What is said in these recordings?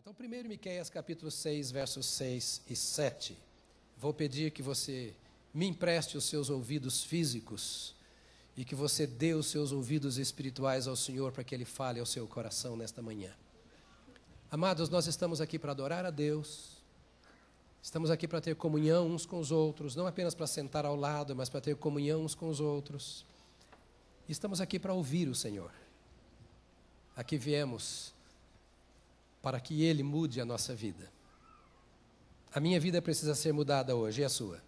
Então, primeiro Miqueias capítulo 6, versos 6 e 7. Vou pedir que você me empreste os seus ouvidos físicos e que você dê os seus ouvidos espirituais ao Senhor para que Ele fale ao seu coração nesta manhã. Amados, nós estamos aqui para adorar a Deus, estamos aqui para ter comunhão uns com os outros, não apenas para sentar ao lado, mas para ter comunhão uns com os outros. Estamos aqui para ouvir o Senhor. Aqui viemos para que Ele mude a nossa vida. A minha vida precisa ser mudada hoje, e a sua?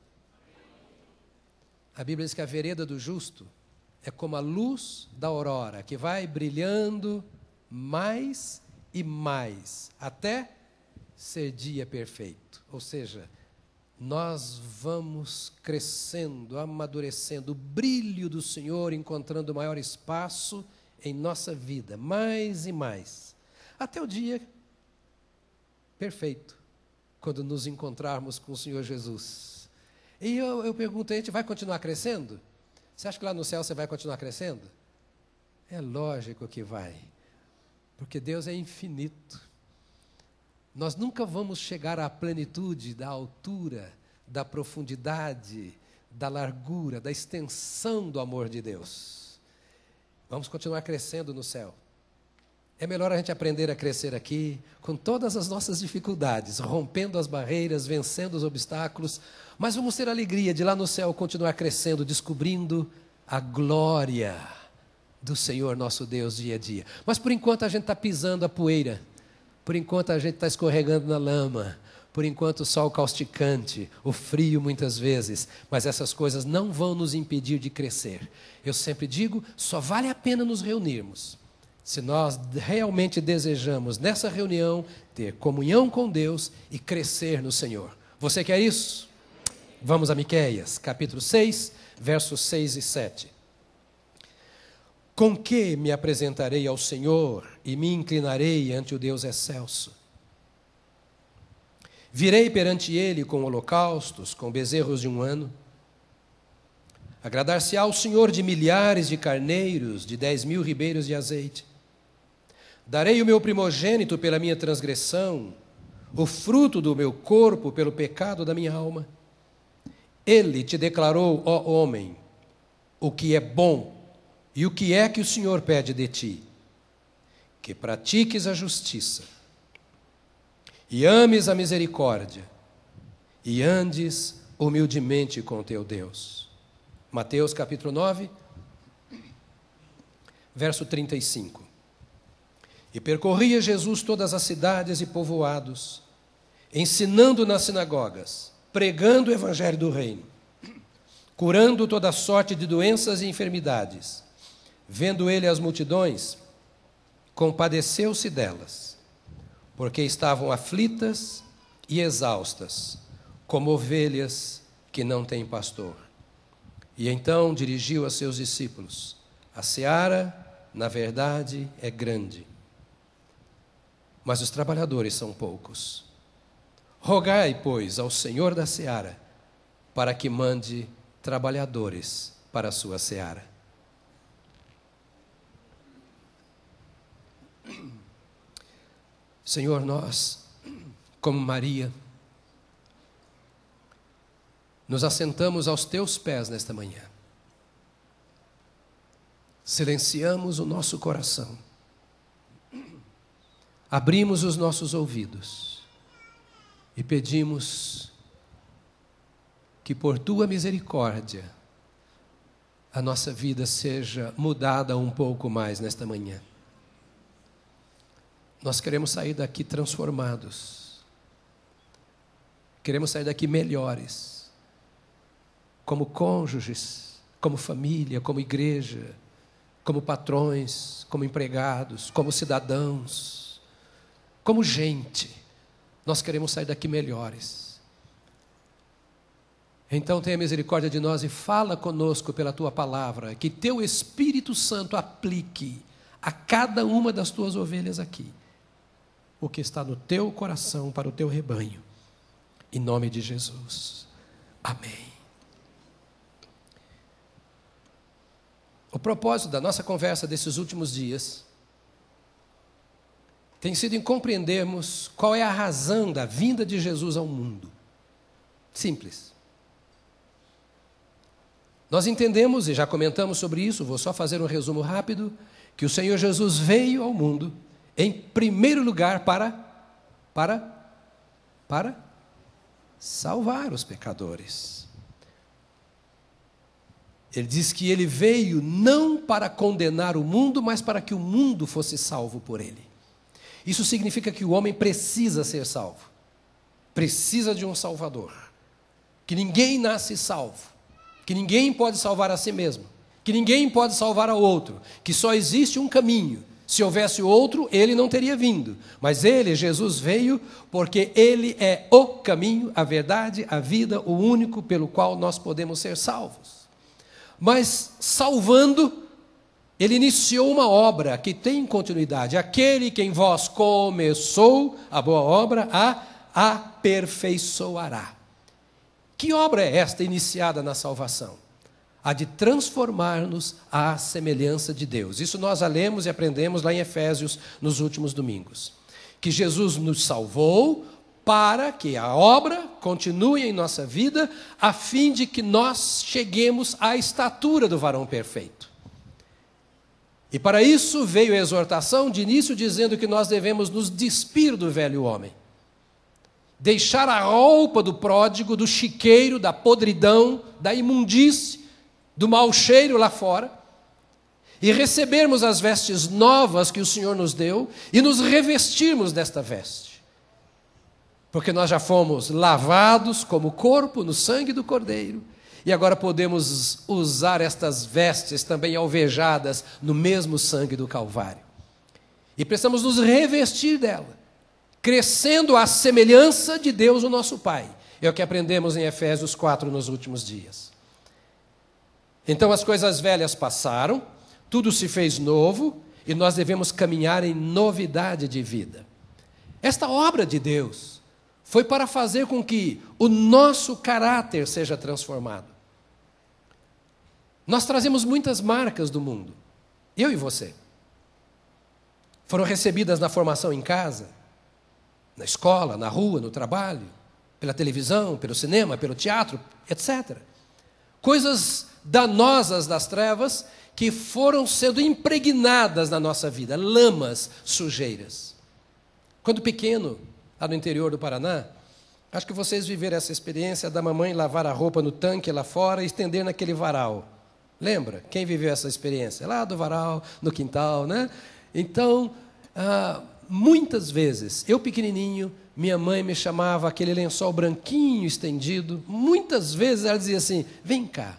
A Bíblia diz que a vereda do justo é como a luz da aurora, que vai brilhando mais e mais, até ser dia perfeito. Ou seja, nós vamos crescendo, amadurecendo, o brilho do Senhor encontrando maior espaço em nossa vida, mais e mais, até o dia perfeito, quando nos encontrarmos com o Senhor Jesus. E eu pergunto, a gente vai continuar crescendo? Você acha que lá no céu você vai continuar crescendo? É lógico que vai, porque Deus é infinito. Nós nunca vamos chegar à plenitude da altura, da profundidade, da largura, da extensão do amor de Deus. Vamos continuar crescendo no céu. É melhor a gente aprender a crescer aqui, com todas as nossas dificuldades, rompendo as barreiras, vencendo os obstáculos, mas vamos ter a alegria de lá no céu continuar crescendo, descobrindo a glória do Senhor nosso Deus dia a dia. Mas por enquanto a gente está pisando a poeira, por enquanto a gente está escorregando na lama, por enquanto o sol causticante, o frio muitas vezes, mas essas coisas não vão nos impedir de crescer. Eu sempre digo, só vale a pena nos reunirmos se nós realmente desejamos, nessa reunião, ter comunhão com Deus e crescer no Senhor. Você quer isso? Vamos a Miqueias, capítulo 6, versos 6 e 7. Com que me apresentarei ao Senhor e me inclinarei ante o Deus excelso? Virei perante Ele com holocaustos, com bezerros de um ano. Agradar-se-á ao Senhor de milhares de carneiros, de 10.000 ribeiros de azeite. Darei o meu primogênito pela minha transgressão, o fruto do meu corpo pelo pecado da minha alma. Ele te declarou, ó homem, o que é bom e o que é que o Senhor pede de ti: que pratiques a justiça, e ames a misericórdia, e andes humildemente com teu Deus. Mateus capítulo 9, verso 35. E percorria Jesus todas as cidades e povoados, ensinando nas sinagogas, pregando o evangelho do reino, curando toda sorte de doenças e enfermidades. Vendo ele as multidões, compadeceu-se delas, porque estavam aflitas e exaustas, como ovelhas que não têm pastor. E então dirigiu a seus discípulos: a seara, na verdade, é grande, mas os trabalhadores são poucos. Rogai, pois, ao Senhor da seara, para que mande trabalhadores para a sua seara. Senhor, nós, como Maria, nos assentamos aos teus pés nesta manhã. Silenciamos o nosso coração. Abrimos os nossos ouvidos e pedimos que por tua misericórdia a nossa vida seja mudada um pouco mais nesta manhã. Nós queremos sair daqui transformados. Queremos sair daqui melhores, como cônjuges, como família, como igreja, como patrões, como empregados, como cidadãos, como gente. Nós queremos sair daqui melhores. Então tenha misericórdia de nós e fala conosco pela tua palavra, que teu Espírito Santo aplique a cada uma das tuas ovelhas aqui o que está no teu coração para o teu rebanho. Em nome de Jesus. Amém. O propósito da nossa conversa desses últimos dias tem sido em compreendermos qual é a razão da vinda de Jesus ao mundo. Simples. Nós entendemos, e já comentamos sobre isso, vou só fazer um resumo rápido, que o Senhor Jesus veio ao mundo, em primeiro lugar, para salvar os pecadores. Ele diz que ele veio não para condenar o mundo, mas para que o mundo fosse salvo por ele. Isso significa que o homem precisa ser salvo. Precisa de um Salvador. Que ninguém nasce salvo. Que ninguém pode salvar a si mesmo. Que ninguém pode salvar ao outro. Que só existe um caminho. Se houvesse outro, ele não teria vindo. Mas ele, Jesus, veio porque ele é o caminho, a verdade, a vida, o único pelo qual nós podemos ser salvos. Mas, salvando, ele iniciou uma obra que tem continuidade. Aquele que em vós começou a boa obra, a aperfeiçoará. Que obra é esta iniciada na salvação? A de transformar-nos à semelhança de Deus. Isso nós já lemos e aprendemos lá em Efésios nos últimos domingos. Que Jesus nos salvou para que a obra continue em nossa vida, a fim de que nós cheguemos à estatura do varão perfeito. E para isso veio a exortação de início dizendo que nós devemos nos despir do velho homem. Deixar a roupa do pródigo, do chiqueiro, da podridão, da imundície, do mau cheiro lá fora, e recebermos as vestes novas que o Senhor nos deu e nos revestirmos desta veste. Porque nós já fomos lavados como corpo no sangue do Cordeiro, e agora podemos usar estas vestes também alvejadas no mesmo sangue do Calvário. E precisamos nos revestir dela, crescendo à semelhança de Deus, o nosso Pai. É o que aprendemos em Efésios 4 nos últimos dias. Então as coisas velhas passaram, tudo se fez novo, e nós devemos caminhar em novidade de vida. Esta obra de Deus foi para fazer com que o nosso caráter seja transformado. Nós trazemos muitas marcas do mundo, eu e você. Foram recebidas na formação em casa, na escola, na rua, no trabalho, pela televisão, pelo cinema, pelo teatro, etc. Coisas danosas das trevas que foram sendo impregnadas na nossa vida, lamas, sujeiras. Quando pequeno, lá no interior do Paraná, acho que vocês viveram essa experiência da mamãe lavar a roupa no tanque lá fora e estender naquele varal. Lembra? Quem viveu essa experiência? Lá do varal, no quintal, né? Então, muitas vezes, eu pequenininho, minha mãe me chamava aquele lençol branquinho estendido. Muitas vezes ela dizia assim, vem cá.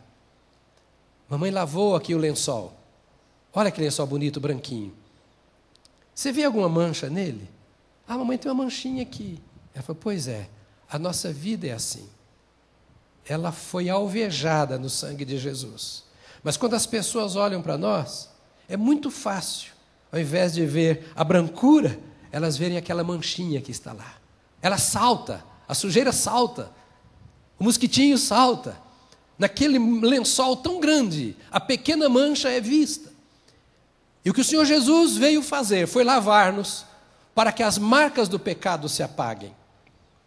Mamãe lavou aqui o lençol. Olha que lençol bonito, branquinho. Você vê alguma mancha nele? Ah, mamãe, tem uma manchinha aqui. Ela falou, pois é, a nossa vida é assim. Ela foi alvejada no sangue de Jesus. Mas quando as pessoas olham para nós, é muito fácil, ao invés de ver a brancura, elas verem aquela manchinha que está lá. Ela salta, a sujeira salta, o mosquitinho salta. Naquele lençol tão grande, a pequena mancha é vista. E o que o Senhor Jesus veio fazer foi lavar-nos para que as marcas do pecado se apaguem,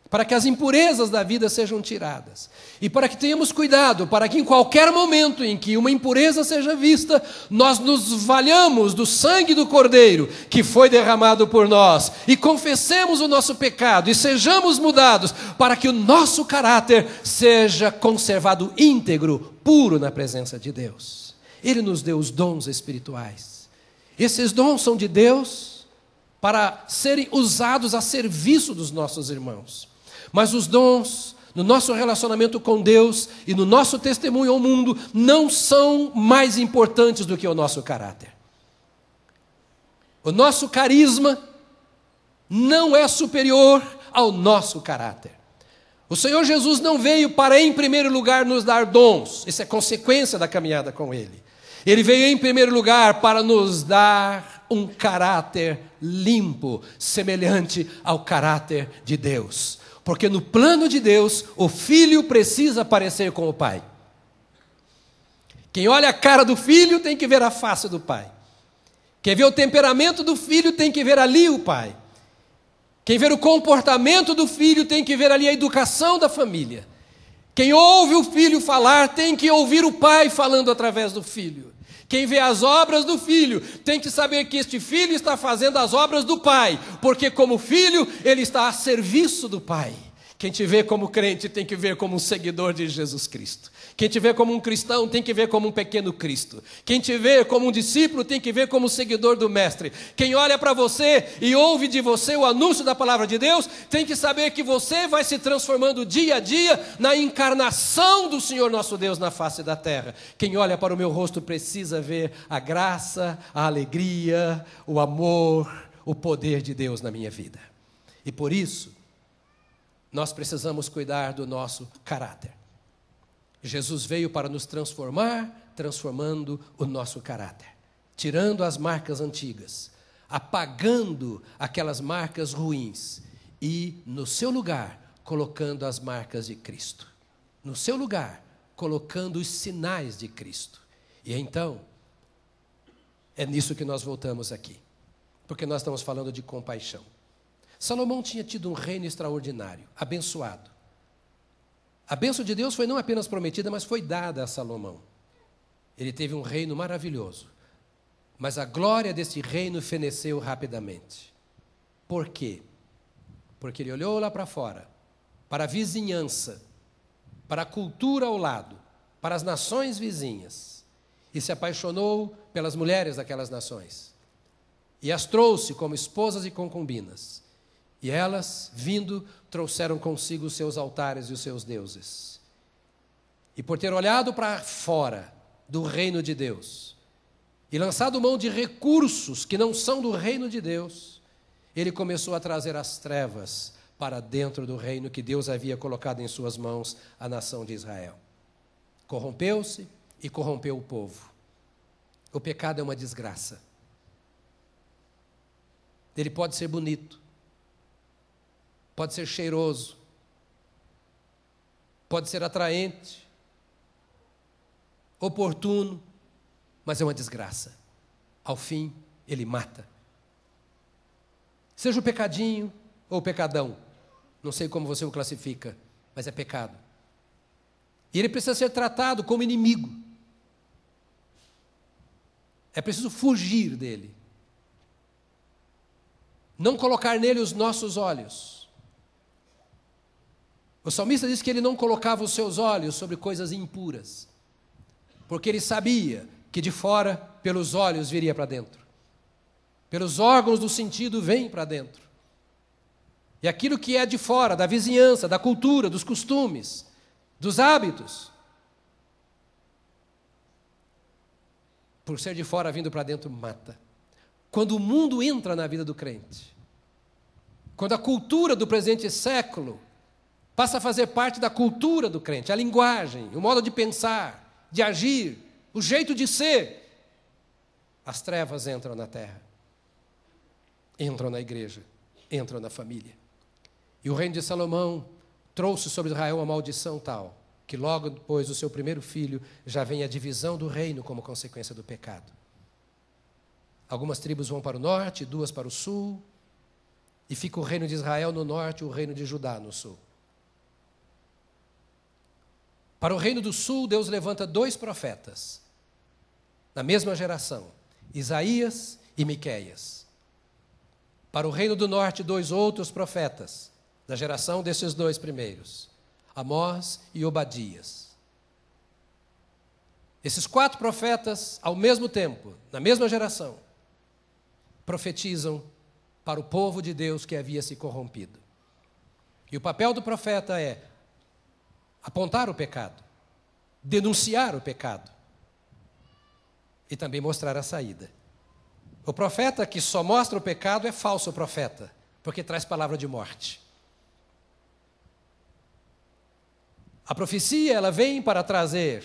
para que as impurezas da vida sejam tiradas, e para que tenhamos cuidado, para que em qualquer momento em que uma impureza seja vista, nós nos valhamos do sangue do Cordeiro, que foi derramado por nós, e confessemos o nosso pecado, e sejamos mudados, para que o nosso caráter seja conservado íntegro, puro na presença de Deus. Ele nos deu os dons espirituais. Esses dons são de Deus para serem usados a serviço dos nossos irmãos. Mas os dons, no nosso relacionamento com Deus e no nosso testemunho ao mundo, não são mais importantes do que o nosso caráter. O nosso carisma não é superior ao nosso caráter. O Senhor Jesus não veio para, em primeiro lugar, nos dar dons. Isso é consequência da caminhada com Ele. Ele veio, em primeiro lugar, para nos dar um caráter limpo, semelhante ao caráter de Deus. Porque no plano de Deus, o filho precisa parecer com o pai. Quem olha a cara do filho tem que ver a face do pai. Quem vê o temperamento do filho tem que ver ali o pai. Quem vê o comportamento do filho tem que ver ali a educação da família. Quem ouve o filho falar tem que ouvir o pai falando através do filho. Quem vê as obras do filho tem que saber que este filho está fazendo as obras do pai, porque como filho ele está a serviço do pai. Quem te vê como crente tem que ver como um seguidor de Jesus Cristo. Quem te vê como um cristão tem que ver como um pequeno Cristo. Quem te vê como um discípulo tem que ver como um seguidor do Mestre. Quem olha para você e ouve de você o anúncio da palavra de Deus tem que saber que você vai se transformando dia a dia na encarnação do Senhor nosso Deus na face da terra. Quem olha para o meu rosto precisa ver a graça, a alegria, o amor, o poder de Deus na minha vida. E por isso, nós precisamos cuidar do nosso caráter. Jesus veio para nos transformar, transformando o nosso caráter, tirando as marcas antigas, apagando aquelas marcas ruins e, no seu lugar, colocando as marcas de Cristo. No seu lugar, colocando os sinais de Cristo. E então, é nisso que nós voltamos aqui, porque nós estamos falando de compaixão. Salomão tinha tido um reino extraordinário, abençoado. A bênção de Deus foi não apenas prometida, mas foi dada a Salomão. Ele teve um reino maravilhoso, mas a glória desse reino feneceu rapidamente. Por quê? Porque ele olhou lá para fora, para a vizinhança, para a cultura ao lado, para as nações vizinhas, e se apaixonou pelas mulheres daquelas nações, e as trouxe como esposas e concubinas. E elas, vindo, trouxeram consigo os seus altares e os seus deuses. E por ter olhado para fora do reino de Deus e lançado mão de recursos que não são do reino de Deus, ele começou a trazer as trevas para dentro do reino que Deus havia colocado em suas mãos, a nação de Israel. Corrompeu-se e corrompeu o povo. O pecado é uma desgraça. Ele pode ser bonito, pode ser cheiroso, pode ser atraente, oportuno, mas é uma desgraça. Ao fim, ele mata. Seja o pecadinho ou o pecadão, não sei como você o classifica, mas é pecado. E ele precisa ser tratado como inimigo. É preciso fugir dele. Não colocar nele os nossos olhos. O salmista diz que ele não colocava os seus olhos sobre coisas impuras, porque ele sabia que de fora, pelos olhos, viria para dentro. Pelos órgãos do sentido, vem para dentro. E aquilo que é de fora, da vizinhança, da cultura, dos costumes, dos hábitos, por ser de fora vindo para dentro, mata. Quando o mundo entra na vida do crente, quando a cultura do presente século passa a fazer parte da cultura do crente, a linguagem, o modo de pensar, de agir, o jeito de ser, as trevas entram na terra, entram na igreja, entram na família. E o reino de Salomão trouxe sobre Israel uma maldição tal, que logo depois do seu primeiro filho já vem a divisão do reino como consequência do pecado. Algumas tribos vão para o norte, 2 para o sul, e fica o reino de Israel no norte e o reino de Judá no sul. Para o reino do sul, Deus levanta 2 profetas, na mesma geração, Isaías e Miqueias. Para o reino do norte, 2 outros profetas, da geração desses 2 primeiros, Amós e Obadias. Esses 4 profetas, ao mesmo tempo, na mesma geração, profetizam para o povo de Deus que havia se corrompido. E o papel do profeta é apontar o pecado, denunciar o pecado e também mostrar a saída. O profeta que só mostra o pecado é falso profeta, porque traz palavra de morte. A profecia, ela vem para trazer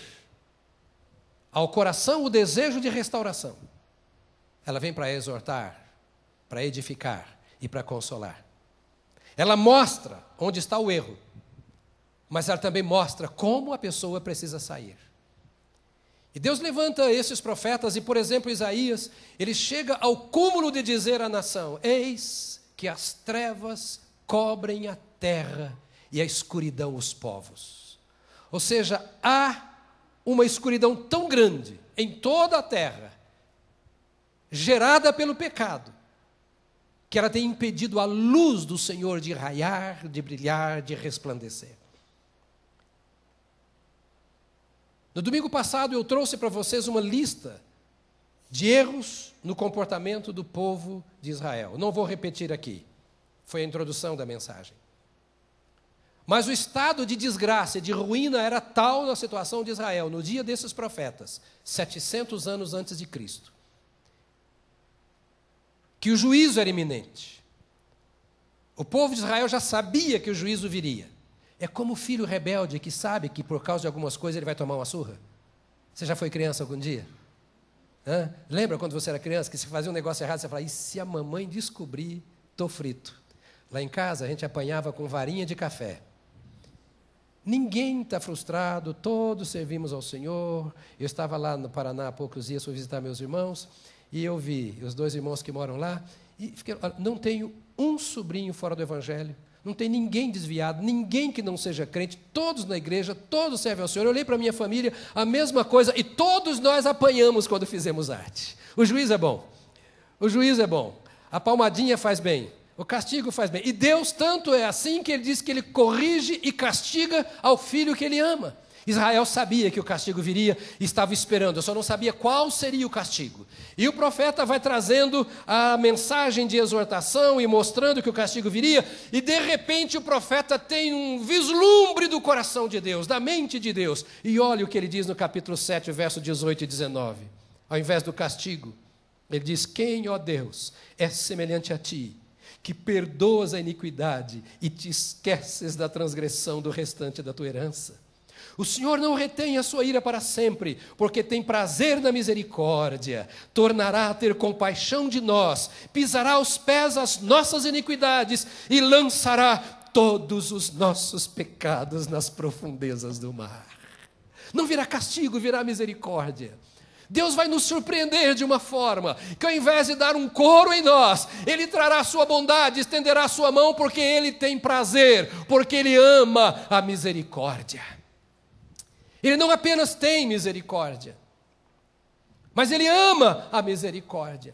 ao coração o desejo de restauração. Ela vem para exortar, para edificar e para consolar. Ela mostra onde está o erro, mas ela também mostra como a pessoa precisa sair. E Deus levanta esses profetas, e, por exemplo, Isaías, ele chega ao cúmulo de dizer à nação: eis que as trevas cobrem a terra e a escuridão os povos. Ou seja, há uma escuridão tão grande em toda a terra, gerada pelo pecado, que ela tem impedido a luz do Senhor de raiar, de brilhar, de resplandecer. No domingo passado eu trouxe para vocês uma lista de erros no comportamento do povo de Israel. Não vou repetir aqui, foi a introdução da mensagem. Mas o estado de desgraça e de ruína era tal na situação de Israel, no dia desses profetas, 700 anos antes de Cristo, que o juízo era iminente. O povo de Israel já sabia que o juízo viria. É como o filho rebelde que sabe que por causa de algumas coisas ele vai tomar uma surra. Você já foi criança algum dia? Lembra quando você era criança que se fazia um negócio errado, você falava, e se a mamãe descobrir, estou frito. Lá em casa a gente apanhava com varinha de café. Ninguém está frustrado, todos servimos ao Senhor. Eu estava lá no Paraná há poucos dias, fui visitar meus irmãos, e eu vi os 2 irmãos que moram lá, e fiquei, não tenho um sobrinho fora do Evangelho, não tem ninguém desviado, ninguém que não seja crente, todos na igreja, todos servem ao Senhor. Eu olhei para a minha família, a mesma coisa, e todos nós apanhamos quando fizemos arte. O juízo é bom, o juízo é bom, a palmadinha faz bem, o castigo faz bem. E Deus tanto é assim que Ele diz que Ele corrige e castiga ao filho que Ele ama. Israel sabia que o castigo viria e estava esperando, eu só não sabia qual seria o castigo. E o profeta vai trazendo a mensagem de exortação e mostrando que o castigo viria, e de repente o profeta tem um vislumbre do coração de Deus, da mente de Deus. E olha o que ele diz no capítulo 7, verso 18 e 19. Ao invés do castigo, ele diz, quem, ó Deus, é semelhante a ti, que perdoas a iniquidade e te esqueces da transgressão do restante da tua herança. O Senhor não retém a sua ira para sempre, porque tem prazer na misericórdia, tornará a ter compaixão de nós, pisará aos pés as nossas iniquidades e lançará todos os nossos pecados nas profundezas do mar. Não virá castigo, virá misericórdia. Deus vai nos surpreender de uma forma que, ao invés de dar um coro em nós, Ele trará a sua bondade, estenderá a sua mão, porque Ele tem prazer, porque Ele ama a misericórdia. Ele não apenas tem misericórdia, mas Ele ama a misericórdia.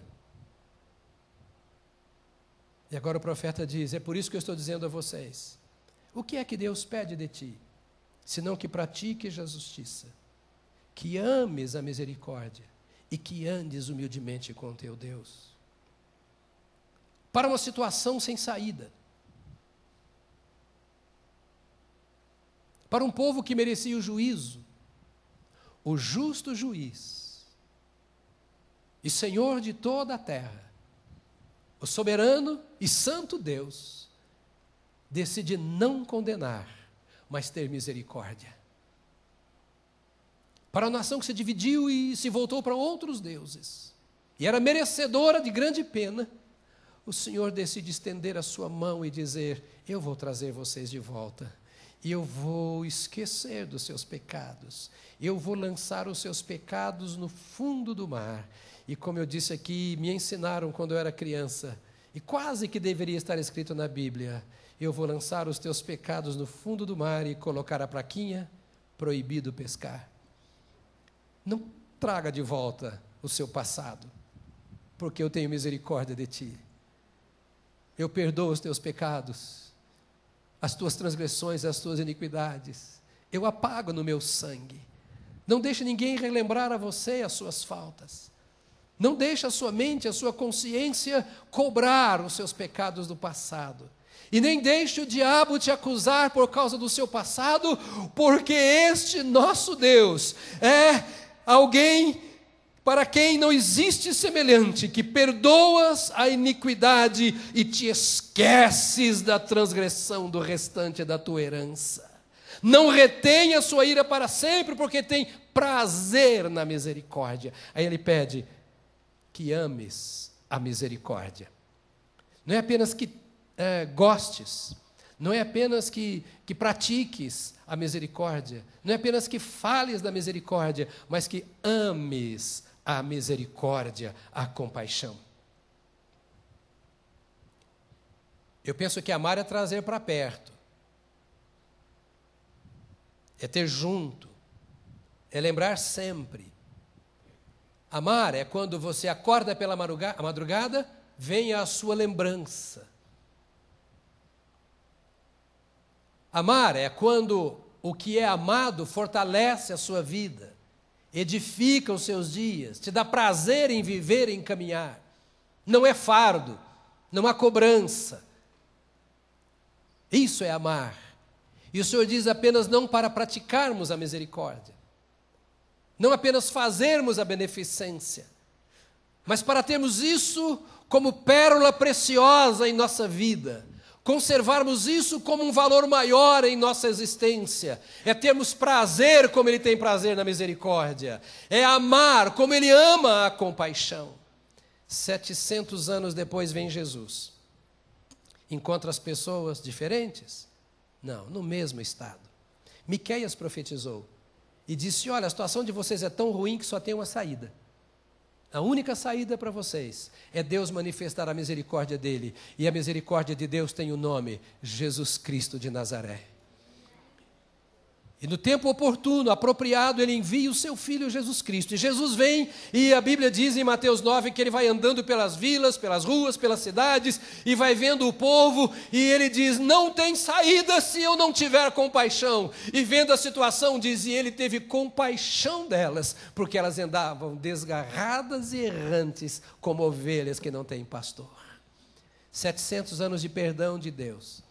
E agora o profeta diz, é por isso que eu estou dizendo a vocês, o que é que Deus pede de ti? Senão que pratiques a justiça, que ames a misericórdia e que andes humildemente com teu Deus. Para uma situação sem saída, para um povo que merecia o juízo, o justo juiz e Senhor de toda a terra, o soberano e santo Deus, decide não condenar, mas ter misericórdia. Para a nação que se dividiu e se voltou para outros deuses, e era merecedora de grande pena, o Senhor decide estender a sua mão e dizer, eu vou trazer vocês de volta, e eu vou esquecer dos seus pecados, eu vou lançar os seus pecados no fundo do mar. E como eu disse aqui, me ensinaram quando eu era criança, e quase que deveria estar escrito na Bíblia, eu vou lançar os teus pecados no fundo do mar e colocar a plaquinha, proibido pescar. Não traga de volta o seu passado, porque eu tenho misericórdia de ti. Eu perdoo os teus pecados, as tuas transgressões, as tuas iniquidades. Eu apago no meu sangue. Não deixe ninguém relembrar a você as suas faltas. Não deixe a sua mente, a sua consciência cobrar os seus pecados do passado. E nem deixe o diabo te acusar por causa do seu passado, porque este nosso Deus é alguém para quem não existe semelhante, que perdoas a iniquidade e te esqueces da transgressão do restante da tua herança. Não retém a sua ira para sempre, porque tem prazer na misericórdia. Aí ele pede que ames a misericórdia. Não é apenas que gostes, não é apenas que pratiques a misericórdia, não é apenas que fales da misericórdia, mas que ames a misericórdia, a compaixão. Eu penso que amar é trazer para perto, é ter junto, é lembrar sempre. Amar é quando você acorda pela madrugada, vem a sua lembrança. Amar é quando o que é amado fortalece a sua vida, edifica os seus dias, te dá prazer em viver e em caminhar. Não é fardo, não há cobrança. Isso é amar. E o Senhor diz apenas não para praticarmos a misericórdia, não apenas fazermos a beneficência, mas para termos isso como pérola preciosa em nossa vida, conservarmos isso como um valor maior em nossa existência, é termos prazer como Ele tem prazer na misericórdia, é amar como Ele ama a compaixão. 700 anos depois vem Jesus. Encontra as pessoas diferentes? Não, no mesmo estado. Miqueias profetizou e disse: olha, a situação de vocês é tão ruim que só tem uma saída. A única saída para vocês é Deus manifestar a misericórdia dEle. E a misericórdia de Deus tem o nome Jesus Cristo de Nazaré. E no tempo oportuno, apropriado, Ele envia o seu Filho Jesus Cristo. E Jesus vem, e a Bíblia diz em Mateus 9 que Ele vai andando pelas vilas, pelas ruas, pelas cidades, e vai vendo o povo, e Ele diz: não tem saída se eu não tiver compaixão. E vendo a situação, diz, e Ele teve compaixão delas, porque elas andavam desgarradas e errantes, como ovelhas que não têm pastor. 700 anos de perdão de Deus,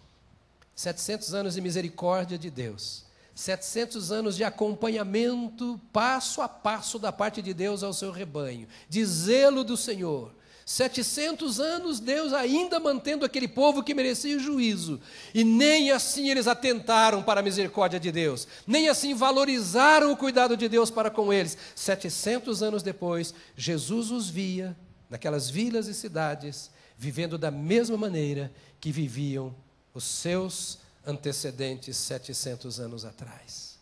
700 anos de misericórdia de Deus, 700 anos de acompanhamento passo a passo da parte de Deus ao seu rebanho, de zelo do Senhor. 700 anos Deus ainda mantendo aquele povo que merecia juízo, e nem assim eles atentaram para a misericórdia de Deus, nem assim valorizaram o cuidado de Deus para com eles. 700 anos depois, Jesus os via naquelas vilas e cidades, vivendo da mesma maneira que viviam os seus antecedentes 700 anos atrás.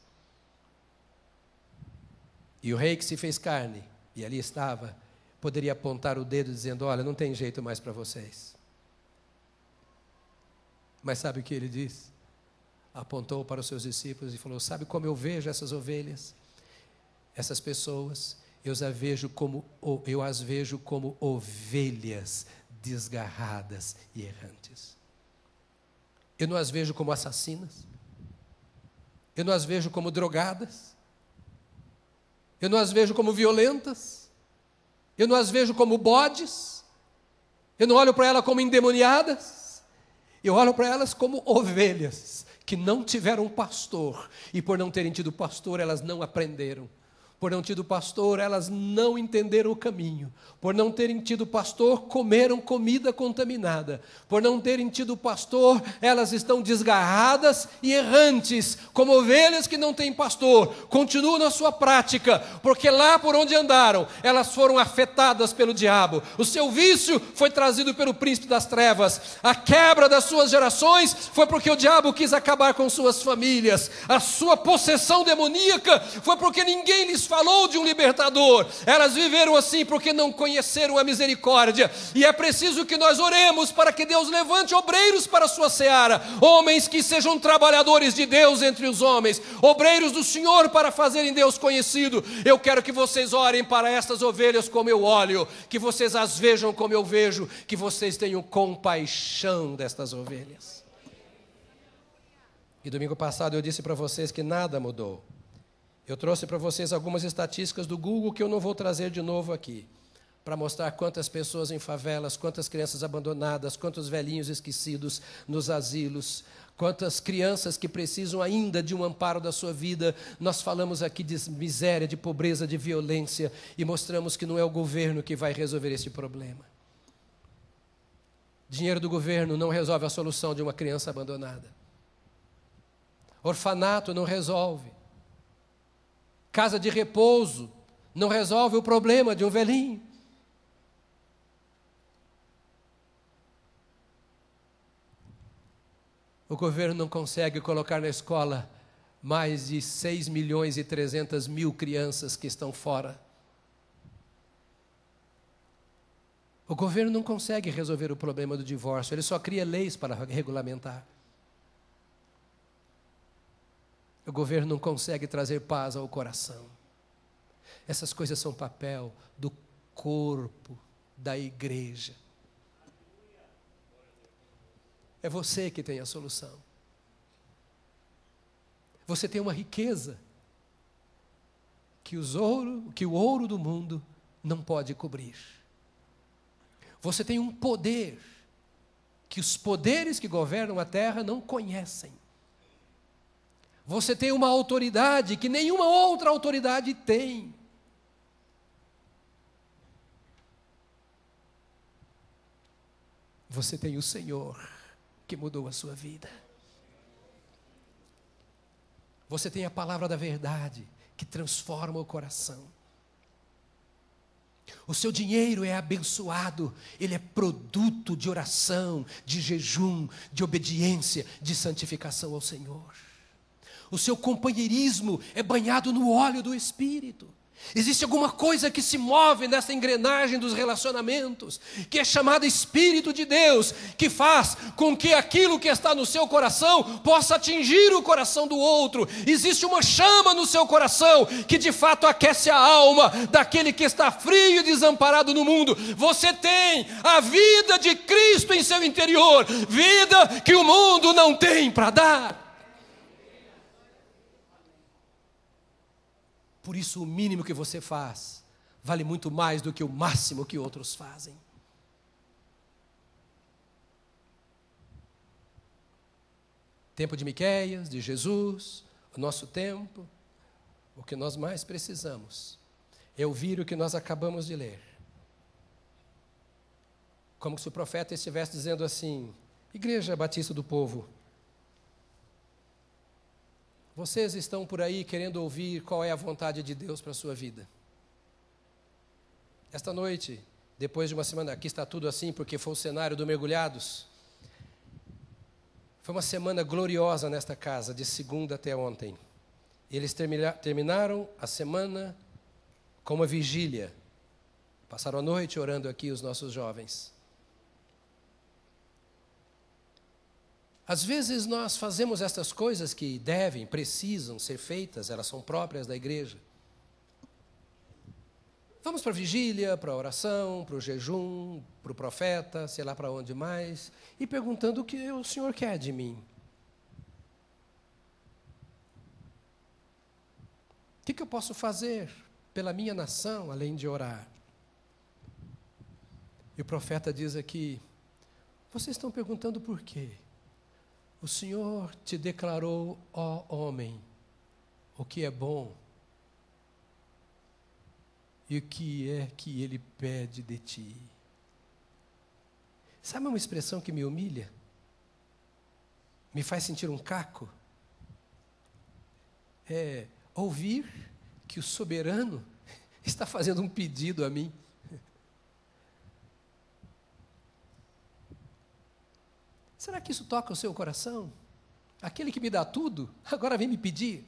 E o rei que se fez carne, e ali estava, poderia apontar o dedo dizendo: olha, não tem jeito mais para vocês. Mas sabe o que ele disse? Apontou para os seus discípulos e falou: sabe como eu vejo essas ovelhas? Essas pessoas, eu as vejo como ovelhas desgarradas e errantes. Eu não as vejo como assassinas, eu não as vejo como drogadas, eu não as vejo como violentas, eu não as vejo como bodes, eu não olho para elas como endemoniadas, eu olho para elas como ovelhas que não tiveram pastor, e por não terem tido pastor, elas não aprenderam. Por não tido pastor, elas não entenderam o caminho. Por não terem tido pastor, comeram comida contaminada. Por não terem tido pastor, elas estão desgarradas e errantes, como ovelhas que não têm pastor. Continuam na sua prática, porque lá por onde andaram, elas foram afetadas pelo diabo. O seu vício foi trazido pelo príncipe das trevas. A quebra das suas gerações foi porque o diabo quis acabar com suas famílias. A sua possessão demoníaca foi porque ninguém lhes falou de um libertador. Elas viveram assim porque não conheceram a misericórdia, e é preciso que nós oremos para que Deus levante obreiros para a sua seara, homens que sejam trabalhadores de Deus entre os homens, obreiros do Senhor para fazerem Deus conhecido. Eu quero que vocês orem para estas ovelhas como eu olho, que vocês as vejam como eu vejo, que vocês tenham compaixão destas ovelhas. E domingo passado eu disse para vocês que nada mudou. Eu trouxe para vocês algumas estatísticas do Google que eu não vou trazer de novo aqui, para mostrar quantas pessoas em favelas, quantas crianças abandonadas, quantos velhinhos esquecidos nos asilos, quantas crianças que precisam ainda de um amparo da sua vida. Nós falamos aqui de miséria, de pobreza, de violência, e mostramos que não é o governo que vai resolver esse problema. Dinheiro do governo não resolve a solução de uma criança abandonada. Orfanato não resolve. Casa de repouso não resolve o problema de um velhinho. O governo não consegue colocar na escola mais de 6.300.000 crianças que estão fora. O governo não consegue resolver o problema do divórcio, ele só cria leis para regulamentar. O governo não consegue trazer paz ao coração. Essas coisas são papel do corpo da igreja. É você que tem a solução. Você tem uma riqueza que o ouro do mundo não pode cobrir. Você tem um poder que os poderes que governam a terra não conhecem. Você tem uma autoridade que nenhuma outra autoridade tem. Você tem o Senhor que mudou a sua vida. Você tem a palavra da verdade que transforma o coração. O seu dinheiro é abençoado, ele é produto de oração, de jejum, de obediência, de santificação ao Senhor. O seu companheirismo é banhado no óleo do Espírito. Existe alguma coisa que se move nessa engrenagem dos relacionamentos, que é chamada Espírito de Deus, que faz com que aquilo que está no seu coração possa atingir o coração do outro. Existe uma chama no seu coração que de fato aquece a alma daquele que está frio e desamparado no mundo. Você tem a vida de Cristo em seu interior, vida que o mundo não tem para dar. Por isso, o mínimo que você faz vale muito mais do que o máximo que outros fazem. Tempo de Miqueias, de Jesus, o nosso tempo, o que nós mais precisamos é ouvir o que nós acabamos de ler. Como se o profeta estivesse dizendo assim: Igreja Batista do Povo, vocês estão por aí querendo ouvir qual é a vontade de Deus para a sua vida. Esta noite, depois de uma semana, aqui está tudo assim porque foi o cenário do Mergulhados. Foi uma semana gloriosa nesta casa, de segunda até ontem. Eles terminaram a semana com uma vigília. Passaram a noite orando aqui os nossos jovens. Às vezes nós fazemos estas coisas que devem, precisam ser feitas, elas são próprias da igreja. Vamos para a vigília, para a oração, para o jejum, para o profeta, sei lá para onde mais, e perguntando o que o Senhor quer de mim. O que eu posso fazer pela minha nação, além de orar? E o profeta diz aqui: vocês estão perguntando por quê? O Senhor te declarou, ó homem, o que é bom e o que é que Ele pede de ti. Sabe uma expressão que me humilha? Me faz sentir um caco? É ouvir que o soberano está fazendo um pedido a mim. Será que isso toca o seu coração? Aquele que me dá tudo, agora vem me pedir.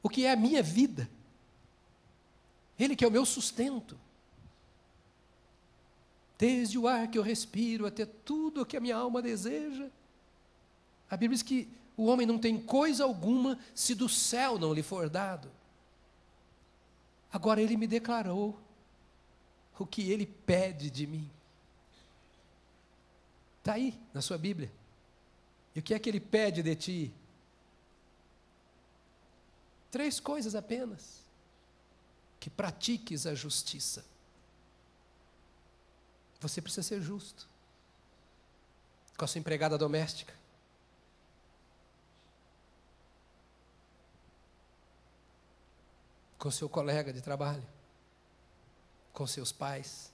O que é a minha vida? Ele que é o meu sustento. Desde o ar que eu respiro até tudo o que a minha alma deseja. A Bíblia diz que o homem não tem coisa alguma se do céu não lhe for dado. Agora ele me declarou o que ele pede de mim. Está aí na sua Bíblia. E o que é que ele pede de ti? 3 coisas apenas. Que pratiques a justiça. Você precisa ser justo com a sua empregada doméstica. Com seu colega de trabalho. Com seus pais,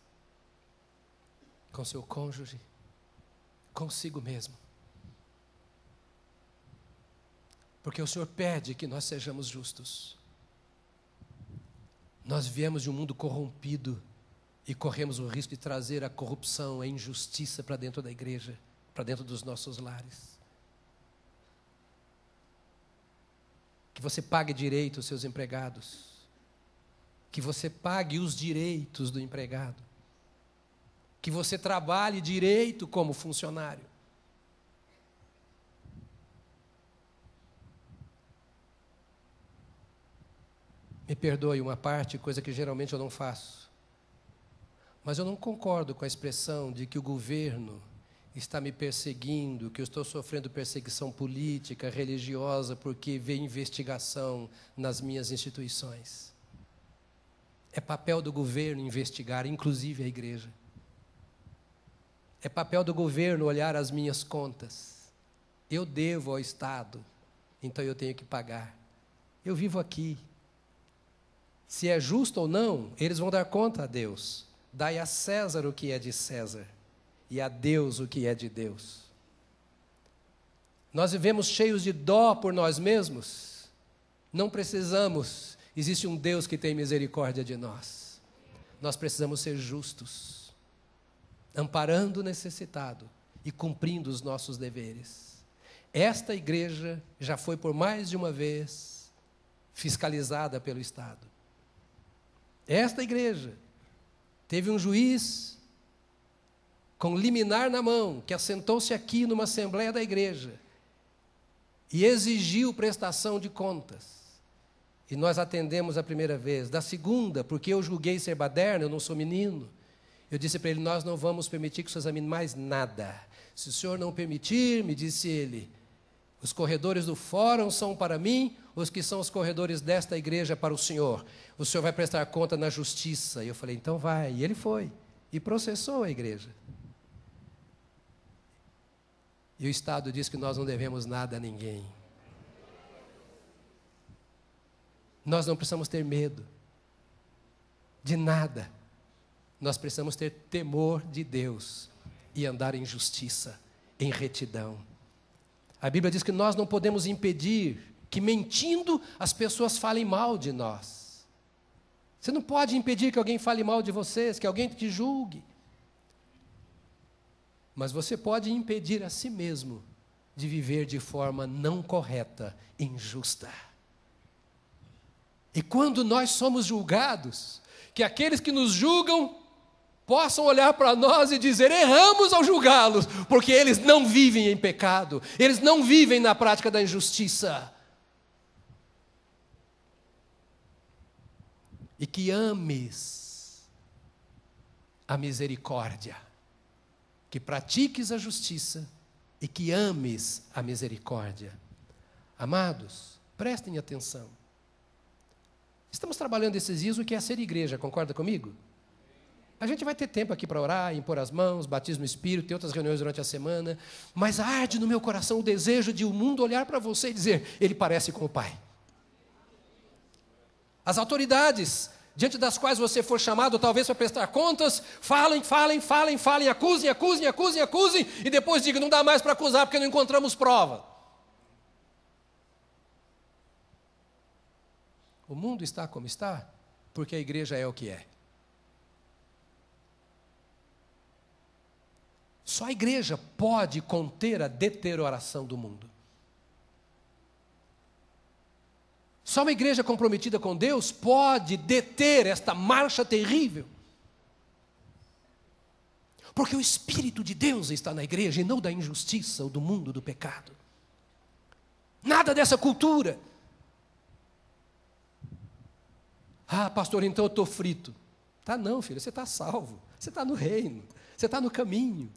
com seu cônjuge, consigo mesmo. Porque o Senhor pede que nós sejamos justos. Nós viemos de um mundo corrompido e corremos o risco de trazer a corrupção, a injustiça para dentro da igreja, para dentro dos nossos lares. Que você pague direito os seus empregados. que você pague os direitos do empregado, que você trabalhe direito como funcionário. Me perdoe uma parte, coisa que geralmente eu não faço, mas eu não concordo com a expressão de que o governo está me perseguindo, que eu estou sofrendo perseguição política, religiosa, porque vê investigação nas minhas instituições. É papel do governo investigar, inclusive a igreja. É papel do governo olhar as minhas contas. Eu devo ao Estado, então eu tenho que pagar. Eu vivo aqui. Se é justo ou não, eles vão dar conta a Deus. Dai a César o que é de César, e a Deus o que é de Deus. Nós vivemos cheios de dó por nós mesmos? Não precisamos. Existe um Deus que tem misericórdia de nós. Nós precisamos ser justos, amparando o necessitado e cumprindo os nossos deveres. Esta igreja já foi por mais de uma vez fiscalizada pelo Estado. Esta igreja teve um juiz com liminar na mão, que assentou-se aqui numa assembleia da igreja e exigiu prestação de contas. E nós atendemos a primeira vez. Da segunda, porque eu julguei ser baderno, eu não sou menino, eu disse para ele, nós não vamos permitir que o senhor examine mais nada. Se o senhor não permitir, me disse ele, os corredores do fórum são para mim, os que são os corredores desta igreja para o senhor. O senhor vai prestar conta na justiça. E eu falei, então vai. E ele foi. E processou a igreja. E o Estado diz que nós não devemos nada a ninguém. Nós não precisamos ter medo de nada. Nós precisamos ter temor de Deus e andar em justiça, em retidão. A Bíblia diz que nós não podemos impedir que, mentindo, as pessoas falem mal de nós. Você não pode impedir que alguém fale mal de vocês, que alguém te julgue. Mas você pode impedir a si mesmo de viver de forma não correta, injusta. E quando nós somos julgados, que aqueles que nos julgam possam olhar para nós e dizer, erramos ao julgá-los, porque eles não vivem em pecado, eles não vivem na prática da injustiça. E que ames a misericórdia, que pratiques a justiça e que ames a misericórdia. Amados, prestem atenção. Estamos trabalhando esses dias o que é ser igreja, concorda comigo? A gente vai ter tempo aqui para orar, impor as mãos, batismo no Espírito, ter outras reuniões durante a semana, mas arde no meu coração o desejo de o mundo olhar para você e dizer, ele parece com o Pai. As autoridades, diante das quais você for chamado, talvez para prestar contas, falem, acusem, e depois digam, não dá mais para acusar porque não encontramos prova. O mundo está como está, porque a igreja é o que é. Só a igreja pode conter a deterioração do mundo. Só uma igreja comprometida com Deus pode deter esta marcha terrível. Porque o Espírito de Deus está na igreja e não da injustiça ou do mundo do pecado. Nada dessa cultura. Ah, pastor, então eu estou frito. Tá não, filho, você está salvo. Você está no reino. Você está no caminho.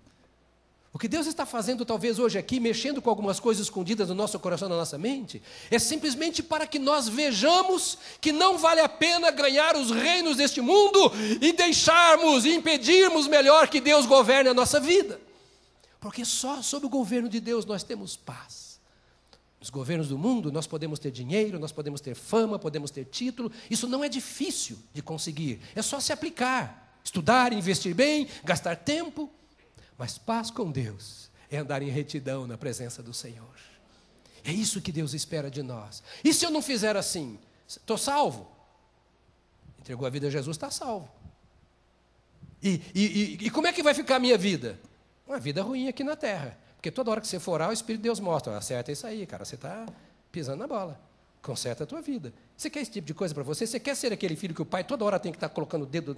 O que Deus está fazendo talvez hoje aqui, mexendo com algumas coisas escondidas no nosso coração, na nossa mente, é simplesmente para que nós vejamos que não vale a pena ganhar os reinos deste mundo e deixarmos, e impedirmos melhor que Deus governe a nossa vida. Porque só sob o governo de Deus nós temos paz. Nos governos do mundo nós podemos ter dinheiro, nós podemos ter fama, podemos ter título, isso não é difícil de conseguir, é só se aplicar, estudar, investir bem, gastar tempo. Mas paz com Deus é andar em retidão na presença do Senhor. É isso que Deus espera de nós. E se eu não fizer assim? Estou salvo? Entregou a vida a Jesus, está salvo. E como é que vai ficar a minha vida? Uma vida ruim aqui na terra. Porque toda hora que você for orar, o Espírito de Deus mostra, acerta isso aí, cara, você está pisando na bola. Conserta a tua vida. Você quer esse tipo de coisa para você? Você quer ser aquele filho que o pai toda hora tem que estar colocando o dedo,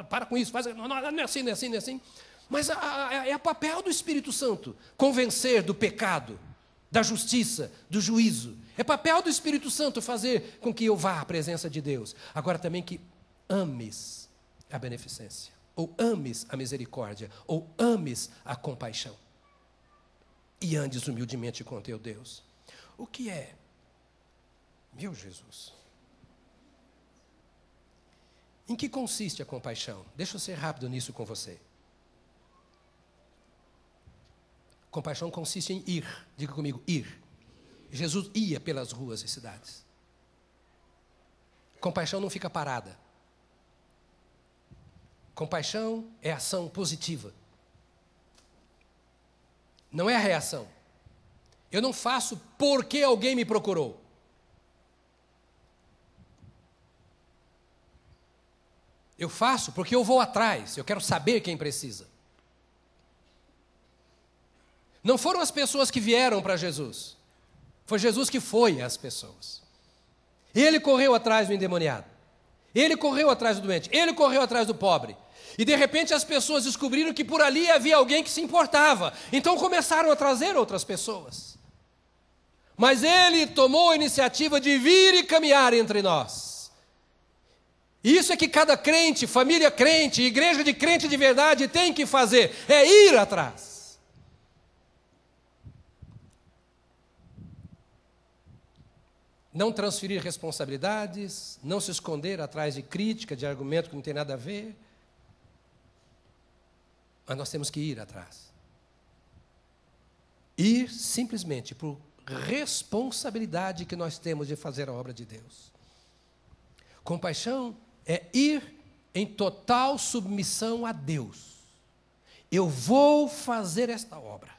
para com isso, faz, não é assim, não é assim, não é assim. Mas é papel do Espírito Santo convencer do pecado, da justiça, do juízo. É papel do Espírito Santo fazer com que eu vá à presença de Deus. Agora também que ames a beneficência, ou ames a misericórdia, ou ames a compaixão. E andes humildemente com teu Deus. O que é? Meu Jesus. Em que consiste a compaixão? Deixa eu ser rápido nisso com você. Compaixão consiste em ir. Diga comigo, ir. Jesus ia pelas ruas e cidades. Compaixão não fica parada. Compaixão é ação positiva. Não é a reação. Eu não faço porque alguém me procurou. Eu faço porque eu vou atrás, eu quero saber quem precisa. Não foram as pessoas que vieram para Jesus. Foi Jesus que foi às pessoas. Ele correu atrás do endemoniado. Ele correu atrás do doente. Ele correu atrás do pobre. E de repente as pessoas descobriram que por ali havia alguém que se importava. Então começaram a trazer outras pessoas. Mas ele tomou a iniciativa de vir e caminhar entre nós. E isso é que cada crente, família crente, igreja de crente de verdade tem que fazer. É ir atrás. Não transferir responsabilidades, não se esconder atrás de crítica, de argumento que não tem nada a ver. Mas nós temos que ir atrás. Ir simplesmente por responsabilidade que nós temos de fazer a obra de Deus. Compaixão é ir em total submissão a Deus. Eu vou fazer esta obra.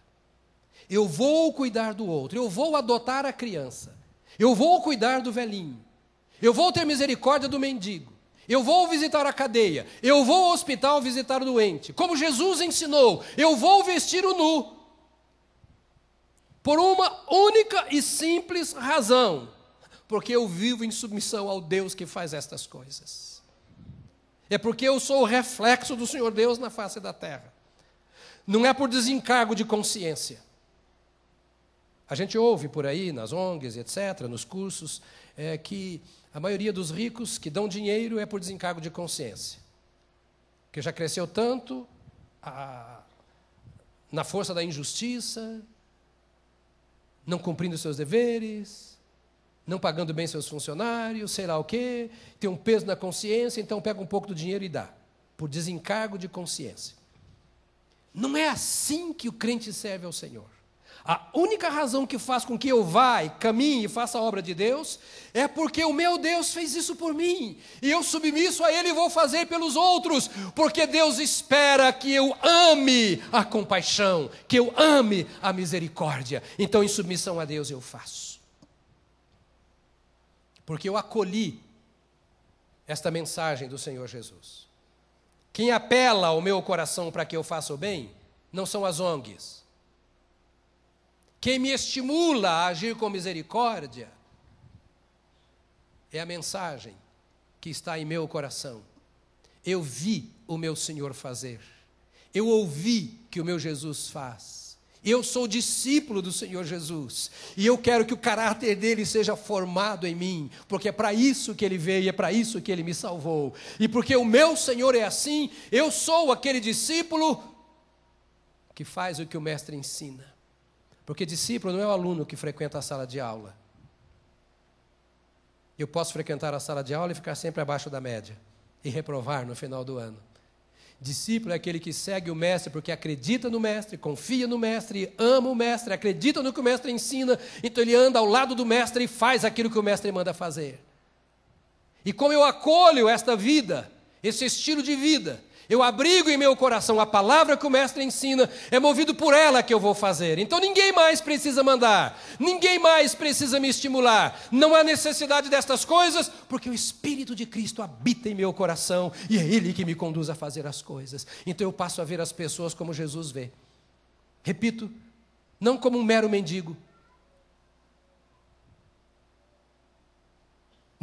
Eu vou cuidar do outro. Eu vou adotar a criança. Eu vou cuidar do velhinho. Eu vou ter misericórdia do mendigo. Eu vou visitar a cadeia. Eu vou ao hospital visitar o doente. Como Jesus ensinou, eu vou vestir o nu. Por uma única e simples razão. Porque eu vivo em submissão ao Deus que faz estas coisas. É porque eu sou o reflexo do Senhor Deus na face da terra. Não é por desencargo de consciência. A gente ouve por aí, nas ONGs, etc., nos cursos, que a maioria dos ricos que dão dinheiro é por desencargo de consciência. Porque já cresceu tanto na força da injustiça, não cumprindo seus deveres, não pagando bem seus funcionários, sei lá o quê, tem um peso na consciência, então pega um pouco do dinheiro e dá, por desencargo de consciência. Não é assim que o crente serve ao Senhor. A única razão que faz com que eu vá, caminhe e faça a obra de Deus é porque o meu Deus fez isso por mim. E eu submisso a Ele e vou fazer pelos outros. Porque Deus espera que eu ame a compaixão, que eu ame a misericórdia. Então, em submissão a Deus, eu faço. Porque eu acolhi esta mensagem do Senhor Jesus. Quem apela ao meu coração para que eu faça o bem, não são as ONGs. Quem me estimula a agir com misericórdia é a mensagem que está em meu coração. Eu vi o meu Senhor fazer. Eu ouvi que o meu Jesus faz. Eu sou discípulo do Senhor Jesus. E eu quero que o caráter dele seja formado em mim. Porque é para isso que ele veio, é para isso que ele me salvou. E porque o meu Senhor é assim, eu sou aquele discípulo que faz o que o mestre ensina. Porque discípulo não é o aluno que frequenta a sala de aula. Eu posso frequentar a sala de aula e ficar sempre abaixo da média. E reprovar no final do ano. Discípulo é aquele que segue o mestre porque acredita no mestre, confia no mestre, ama o mestre, acredita no que o mestre ensina. Então ele anda ao lado do mestre e faz aquilo que o mestre manda fazer. E como eu acolho esta vida, esse estilo de vida, eu abrigo em meu coração a palavra que o mestre ensina, é movido por ela que eu vou fazer. Então ninguém mais precisa mandar, ninguém mais precisa me estimular. Não há necessidade destas coisas, porque o Espírito de Cristo habita em meu coração e é Ele que me conduz a fazer as coisas. Então eu passo a ver as pessoas como Jesus vê. Repito, não como um mero mendigo,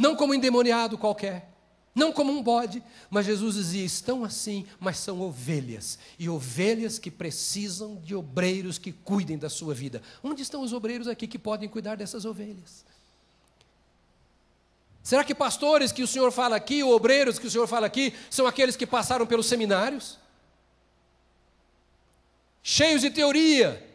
não como um endemoniado qualquer, não como um bode, mas Jesus dizia, estão assim, mas são ovelhas, e ovelhas que precisam de obreiros que cuidem da sua vida. Onde estão os obreiros aqui que podem cuidar dessas ovelhas? Será que pastores que o Senhor fala aqui, ou obreiros que o Senhor fala aqui, são aqueles que passaram pelos seminários? Cheios de teoria,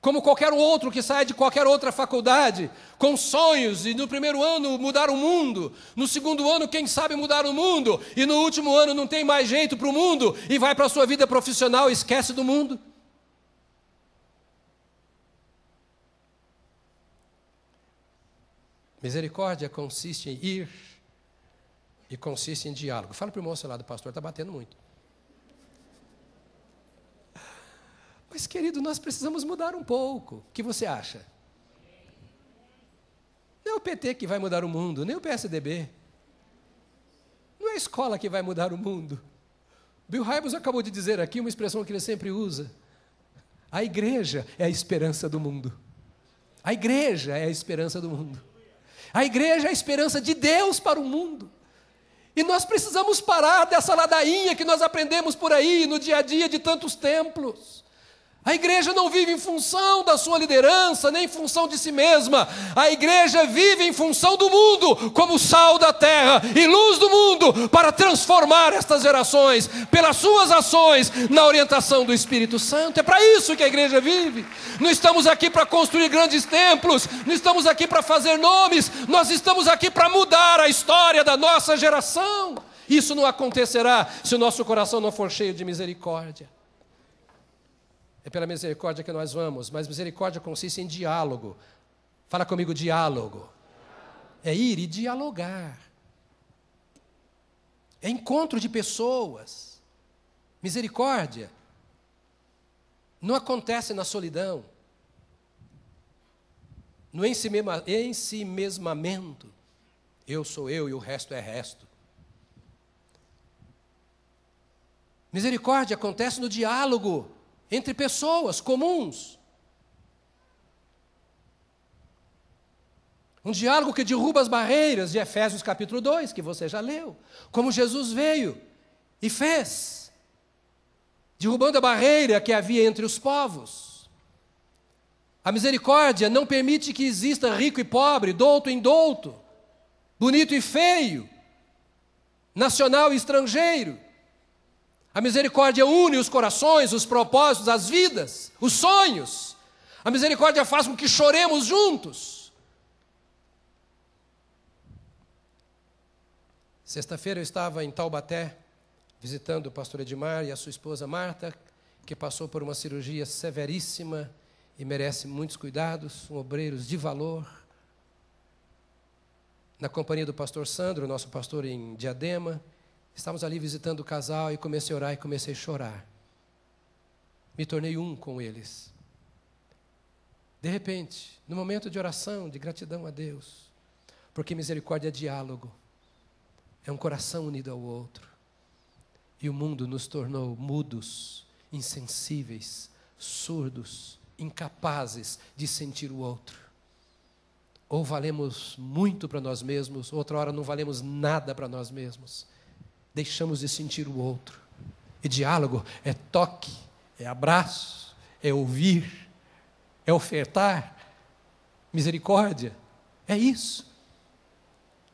como qualquer outro que sai de qualquer outra faculdade, com sonhos, e no primeiro ano mudar o mundo, no segundo ano quem sabe mudar o mundo, e no último ano não tem mais jeito para o mundo, e vai para a sua vida profissional e esquece do mundo. Misericórdia consiste em ir e consiste em diálogo. Fala para o irmão ao seu lado, pastor, está batendo muito. Mas, querido, nós precisamos mudar um pouco. O que você acha? Não é o PT que vai mudar o mundo, nem o PSDB. Não é a escola que vai mudar o mundo. Bill Hybels acabou de dizer aqui uma expressão que ele sempre usa. A igreja é a esperança do mundo. A igreja é a esperança do mundo. A igreja é a esperança de Deus para o mundo. E nós precisamos parar dessa ladainha que nós aprendemos por aí, no dia a dia de tantos templos. A igreja não vive em função da sua liderança, nem em função de si mesma. A igreja vive em função do mundo, como sal da terra e luz do mundo, para transformar estas gerações, pelas suas ações, na orientação do Espírito Santo. É para isso que a igreja vive. Não estamos aqui para construir grandes templos, não estamos aqui para fazer nomes, nós estamos aqui para mudar a história da nossa geração. Isso não acontecerá se o nosso coração não for cheio de misericórdia. É pela misericórdia que nós vamos, mas misericórdia consiste em diálogo. Fala comigo, diálogo. É ir e dialogar. É encontro de pessoas. Misericórdia não acontece na solidão, no ensimesmamento. Eu sou eu e o resto é resto. Misericórdia acontece no diálogo entre pessoas comuns. Um diálogo que derruba as barreiras de Efésios capítulo 2, que você já leu. Como Jesus veio e fez, derrubando a barreira que havia entre os povos. A misericórdia não permite que exista rico e pobre, douto e indouto, bonito e feio, nacional e estrangeiro. A misericórdia une os corações, os propósitos, as vidas, os sonhos. A misericórdia faz com que choremos juntos. Sexta-feira eu estava em Taubaté, visitando o pastor Edmar e a sua esposa Marta, que passou por uma cirurgia severíssima e merece muitos cuidados, são obreiros de valor. Na companhia do pastor Sandro, nosso pastor em Diadema, estávamos ali visitando o casal e comecei a orar e comecei a chorar. Me tornei um com eles. De repente, no momento de oração, de gratidão a Deus, porque misericórdia é diálogo, é um coração unido ao outro. E o mundo nos tornou mudos, insensíveis, surdos, incapazes de sentir o outro. Ou valemos muito para nós mesmos, outra hora não valemos nada para nós mesmos. Deixamos de sentir o outro. E diálogo é toque, é abraço, é ouvir, é ofertar. Misericórdia é isso.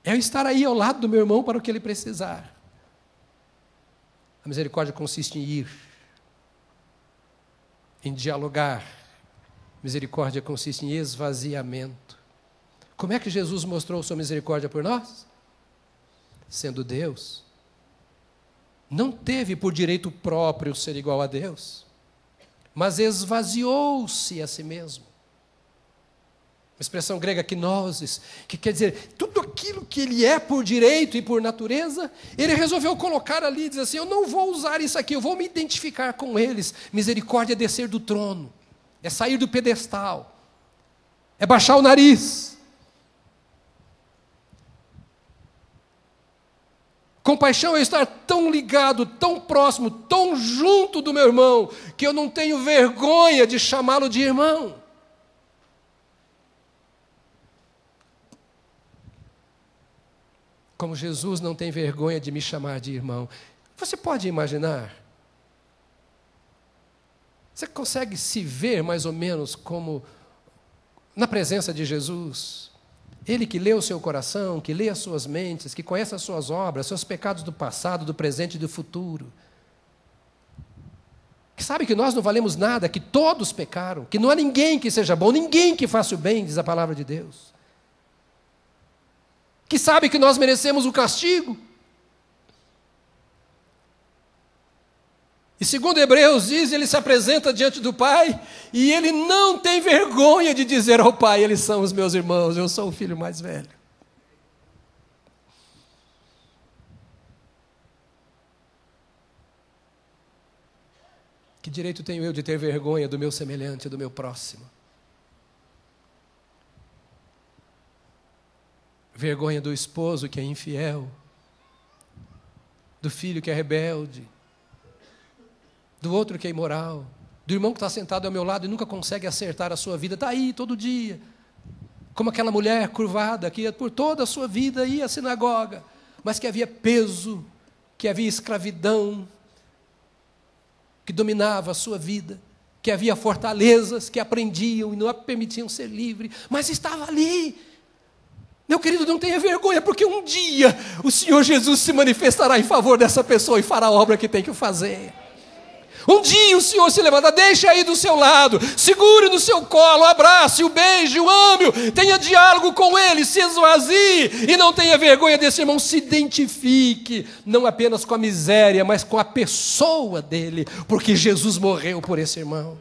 É eu estar aí ao lado do meu irmão para o que ele precisar. A misericórdia consiste em ir, em dialogar. Misericórdia consiste em esvaziamento. Como é que Jesus mostrou sua misericórdia por nós? Sendo Deus, não teve por direito próprio ser igual a Deus, mas esvaziou-se a si mesmo. Uma expressão grega kenosis, que quer dizer, tudo aquilo que ele é por direito e por natureza, ele resolveu colocar ali e dizer assim, eu não vou usar isso aqui, eu vou me identificar com eles. Misericórdia é descer do trono, é sair do pedestal, é baixar o nariz. Compaixão é estar tão ligado, tão próximo, tão junto do meu irmão, que eu não tenho vergonha de chamá-lo de irmão. Como Jesus não tem vergonha de me chamar de irmão. Você pode imaginar? Você consegue se ver mais ou menos como na presença de Jesus? Ele que lê o seu coração, que lê as suas mentes, que conhece as suas obras, seus pecados do passado, do presente e do futuro. Que sabe que nós não valemos nada, que todos pecaram, que não há ninguém que seja bom, ninguém que faça o bem, diz a palavra de Deus. Que sabe que nós merecemos o castigo. E segundo Hebreus diz, ele se apresenta diante do Pai, e ele não tem vergonha de dizer ao Pai, eles são os meus irmãos, eu sou o filho mais velho. Que direito tenho eu de ter vergonha do meu semelhante, do meu próximo? Vergonha do esposo que é infiel, do filho que é rebelde, do outro que é imoral, do irmão que está sentado ao meu lado e nunca consegue acertar a sua vida, está aí todo dia, como aquela mulher curvada que ia por toda a sua vida ia à sinagoga, mas que havia peso, que havia escravidão, que dominava a sua vida, que havia fortalezas que aprendiam e não a permitiam ser livre, mas estava ali. Meu querido, não tenha vergonha, porque um dia o Senhor Jesus se manifestará em favor dessa pessoa e fará a obra que tem que fazer. Um dia o Senhor se levanta, deixa aí do seu lado, segure no seu colo, abrace-o, beije-o, ame-o, tenha diálogo com ele, se esvazie e não tenha vergonha desse irmão, se identifique, não apenas com a miséria, mas com a pessoa dele, porque Jesus morreu por esse irmão.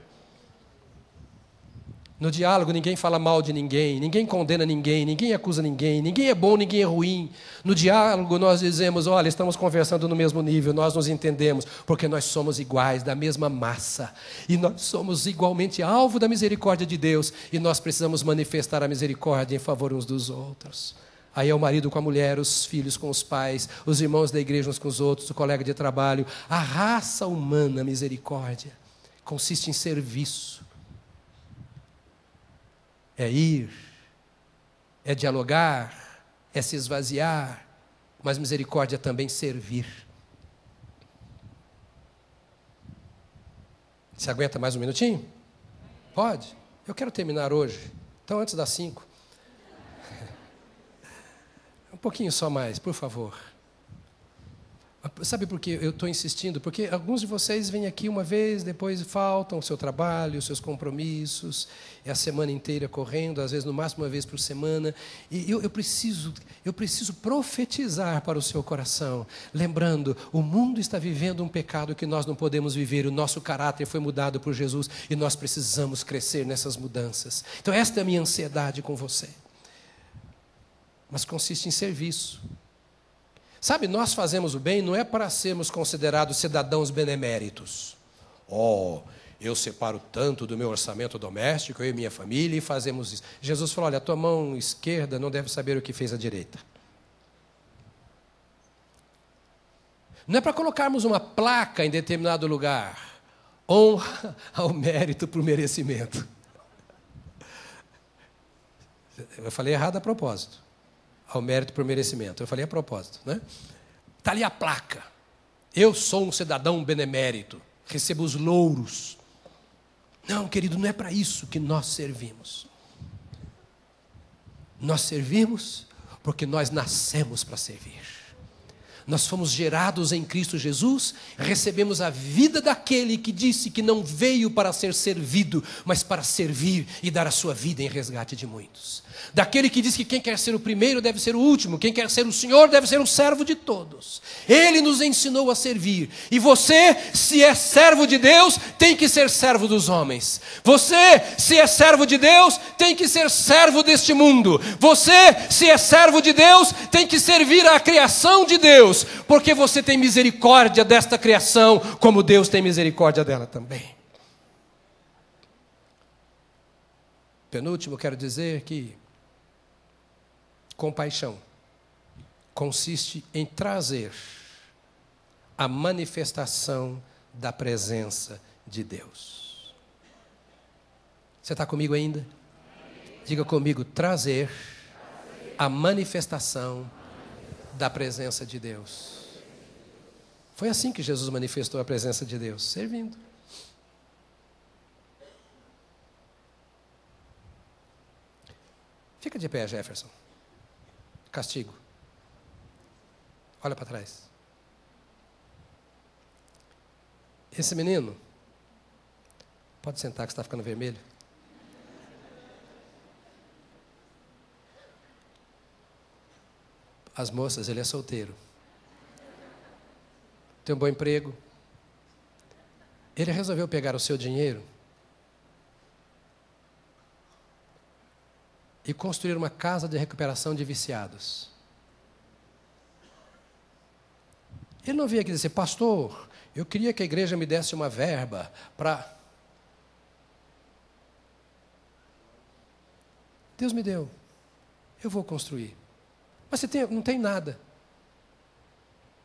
No diálogo ninguém fala mal de ninguém, ninguém condena ninguém, ninguém acusa ninguém, ninguém é bom, ninguém é ruim. No diálogo nós dizemos, olha, estamos conversando no mesmo nível, nós nos entendemos, porque nós somos iguais, da mesma massa. E nós somos igualmente alvo da misericórdia de Deus, e nós precisamos manifestar a misericórdia em favor uns dos outros. Aí é o marido com a mulher, os filhos com os pais, os irmãos da igreja uns com os outros, o colega de trabalho. A raça humana, a misericórdia, consiste em serviço. É ir, é dialogar, é se esvaziar, mas misericórdia é também servir. Você aguenta mais um minutinho? Pode? Eu quero terminar hoje, então antes das 5. Um pouquinho só mais, por favor. Sabe por que eu estou insistindo? Porque alguns de vocês vêm aqui uma vez, depois faltam o seu trabalho, os seus compromissos, é a semana inteira correndo, às vezes no máximo uma vez por semana. E eu preciso profetizar para o seu coração, lembrando, o mundo está vivendo um pecado que nós não podemos viver, o nosso caráter foi mudado por Jesus e nós precisamos crescer nessas mudanças. Então esta é a minha ansiedade com você. Mas consiste em serviço. Sabe, nós fazemos o bem não é para sermos considerados cidadãos beneméritos. Eu separo tanto do meu orçamento doméstico, eu e minha família, e fazemos isso. Jesus falou, olha, a tua mão esquerda não deve saber o que fez a direita. Não é para colocarmos uma placa em determinado lugar. Honra ao mérito por merecimento. Eu falei errado a propósito. Ao mérito por merecimento. Eu falei a propósito, né? Está ali a placa. Eu sou um cidadão benemérito. Recebo os louros. Não, querido, não é para isso que nós servimos. Nós servimos porque nós nascemos para servir. Nós fomos gerados em Cristo Jesus, recebemos a vida daquele que disse que não veio para ser servido, mas para servir e dar a sua vida em resgate de muitos. Daquele que diz que quem quer ser o primeiro deve ser o último, quem quer ser o Senhor deve ser o servo de todos. Ele nos ensinou a servir. E você, se é servo de Deus, tem que ser servo dos homens. Você, se é servo de Deus, tem que ser servo deste mundo. Você, se é servo de Deus, tem que servir à criação de Deus, porque você tem misericórdia desta criação, como Deus tem misericórdia dela também. Penúltimo, quero dizer que compaixão consiste em trazer a manifestação da presença de Deus. Você está comigo ainda? Diga comigo, trazer a manifestação da presença de Deus. Foi assim que Jesus manifestou a presença de Deus, servindo. Fica de pé, Jefferson. Castigo. Olha para trás. Esse menino, pode sentar que está ficando vermelho. As moças, ele é solteiro. Tem um bom emprego. Ele resolveu pegar o seu dinheiro e construir uma casa de recuperação de viciados. Ele não veio aqui dizer, pastor, eu queria que a igreja me desse uma verba para... Deus me deu, eu vou construir. Mas você não tem nada.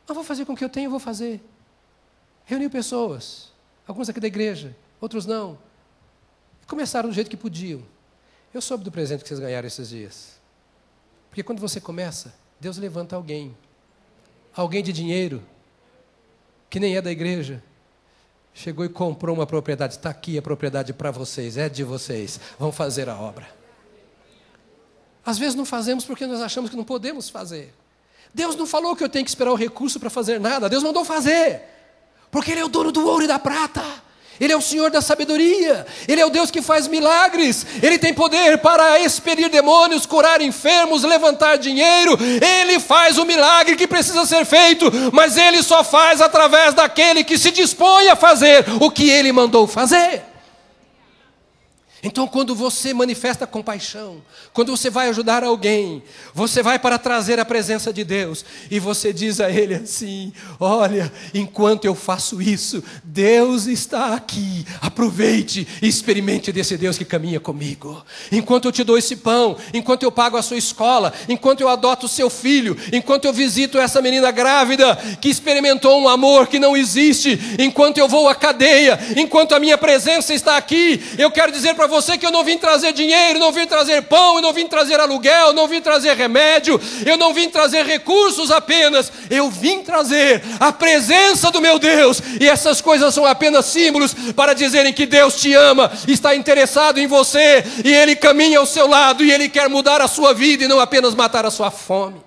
Eu vou fazer com o que eu tenho, eu vou fazer. Reuniu pessoas, alguns aqui da igreja, outros não. E começaram do jeito que podiam. Eu soube do presente que vocês ganharam esses dias. Porque quando você começa, Deus levanta alguém. Alguém de dinheiro, que nem é da igreja, chegou e comprou uma propriedade. Está aqui a propriedade para vocês, é de vocês. Vão fazer a obra. Às vezes não fazemos porque nós achamos que não podemos fazer. Deus não falou que eu tenho que esperar o recurso para fazer nada. Deus mandou fazer. Porque Ele é o dono do ouro e da prata. Ele é o Senhor da sabedoria. Ele é o Deus que faz milagres. Ele tem poder para expelir demônios, curar enfermos, levantar dinheiro. Ele faz o milagre que precisa ser feito. Mas Ele só faz através daquele que se dispõe a fazer o que Ele mandou fazer. Então, quando você manifesta compaixão, quando você vai ajudar alguém, você vai para trazer a presença de Deus e você diz a Ele assim, olha, enquanto eu faço isso, Deus está aqui, aproveite e experimente desse Deus que caminha comigo. Enquanto eu te dou esse pão, enquanto eu pago a sua escola, enquanto eu adoto o seu filho, enquanto eu visito essa menina grávida que experimentou um amor que não existe, enquanto eu vou à cadeia, enquanto a minha presença está aqui, eu quero dizer para você que eu não vim trazer dinheiro, não vim trazer pão, eu não vim trazer aluguel, não vim trazer remédio, eu não vim trazer recursos apenas, eu vim trazer a presença do meu Deus, e essas coisas são apenas símbolos para dizerem que Deus te ama, está interessado em você, e Ele caminha ao seu lado, e Ele quer mudar a sua vida e não apenas matar a sua fome.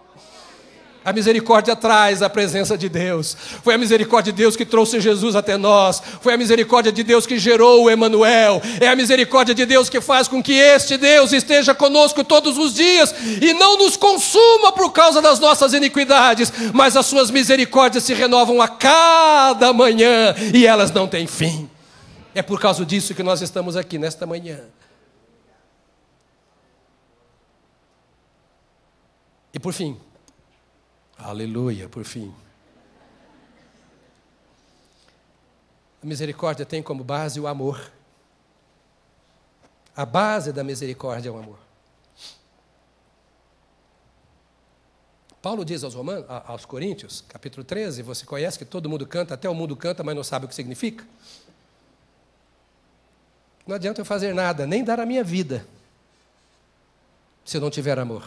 A misericórdia traz a presença de Deus. Foi a misericórdia de Deus que trouxe Jesus até nós. Foi a misericórdia de Deus que gerou o Emanuel. É a misericórdia de Deus que faz com que este Deus esteja conosco todos os dias e não nos consuma por causa das nossas iniquidades, mas as suas misericórdias se renovam a cada manhã e elas não têm fim. É por causa disso que nós estamos aqui nesta manhã. E por fim, aleluia, por fim. A misericórdia tem como base o amor. A base da misericórdia é o amor. Paulo diz aos Coríntios, capítulo 13, você conhece que todo mundo canta, até o mundo canta, mas não sabe o que significa. Não adianta eu fazer nada, nem dar a minha vida, se eu não tiver amor.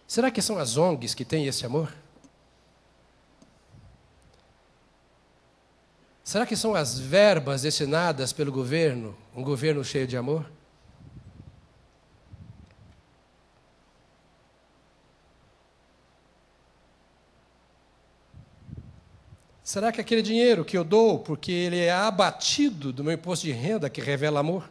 Será que são as ONGs que têm esse amor? Será que são as verbas destinadas pelo governo, um governo cheio de amor? Será que aquele dinheiro que eu dou, porque ele é abatido do meu imposto de renda, que revela amor?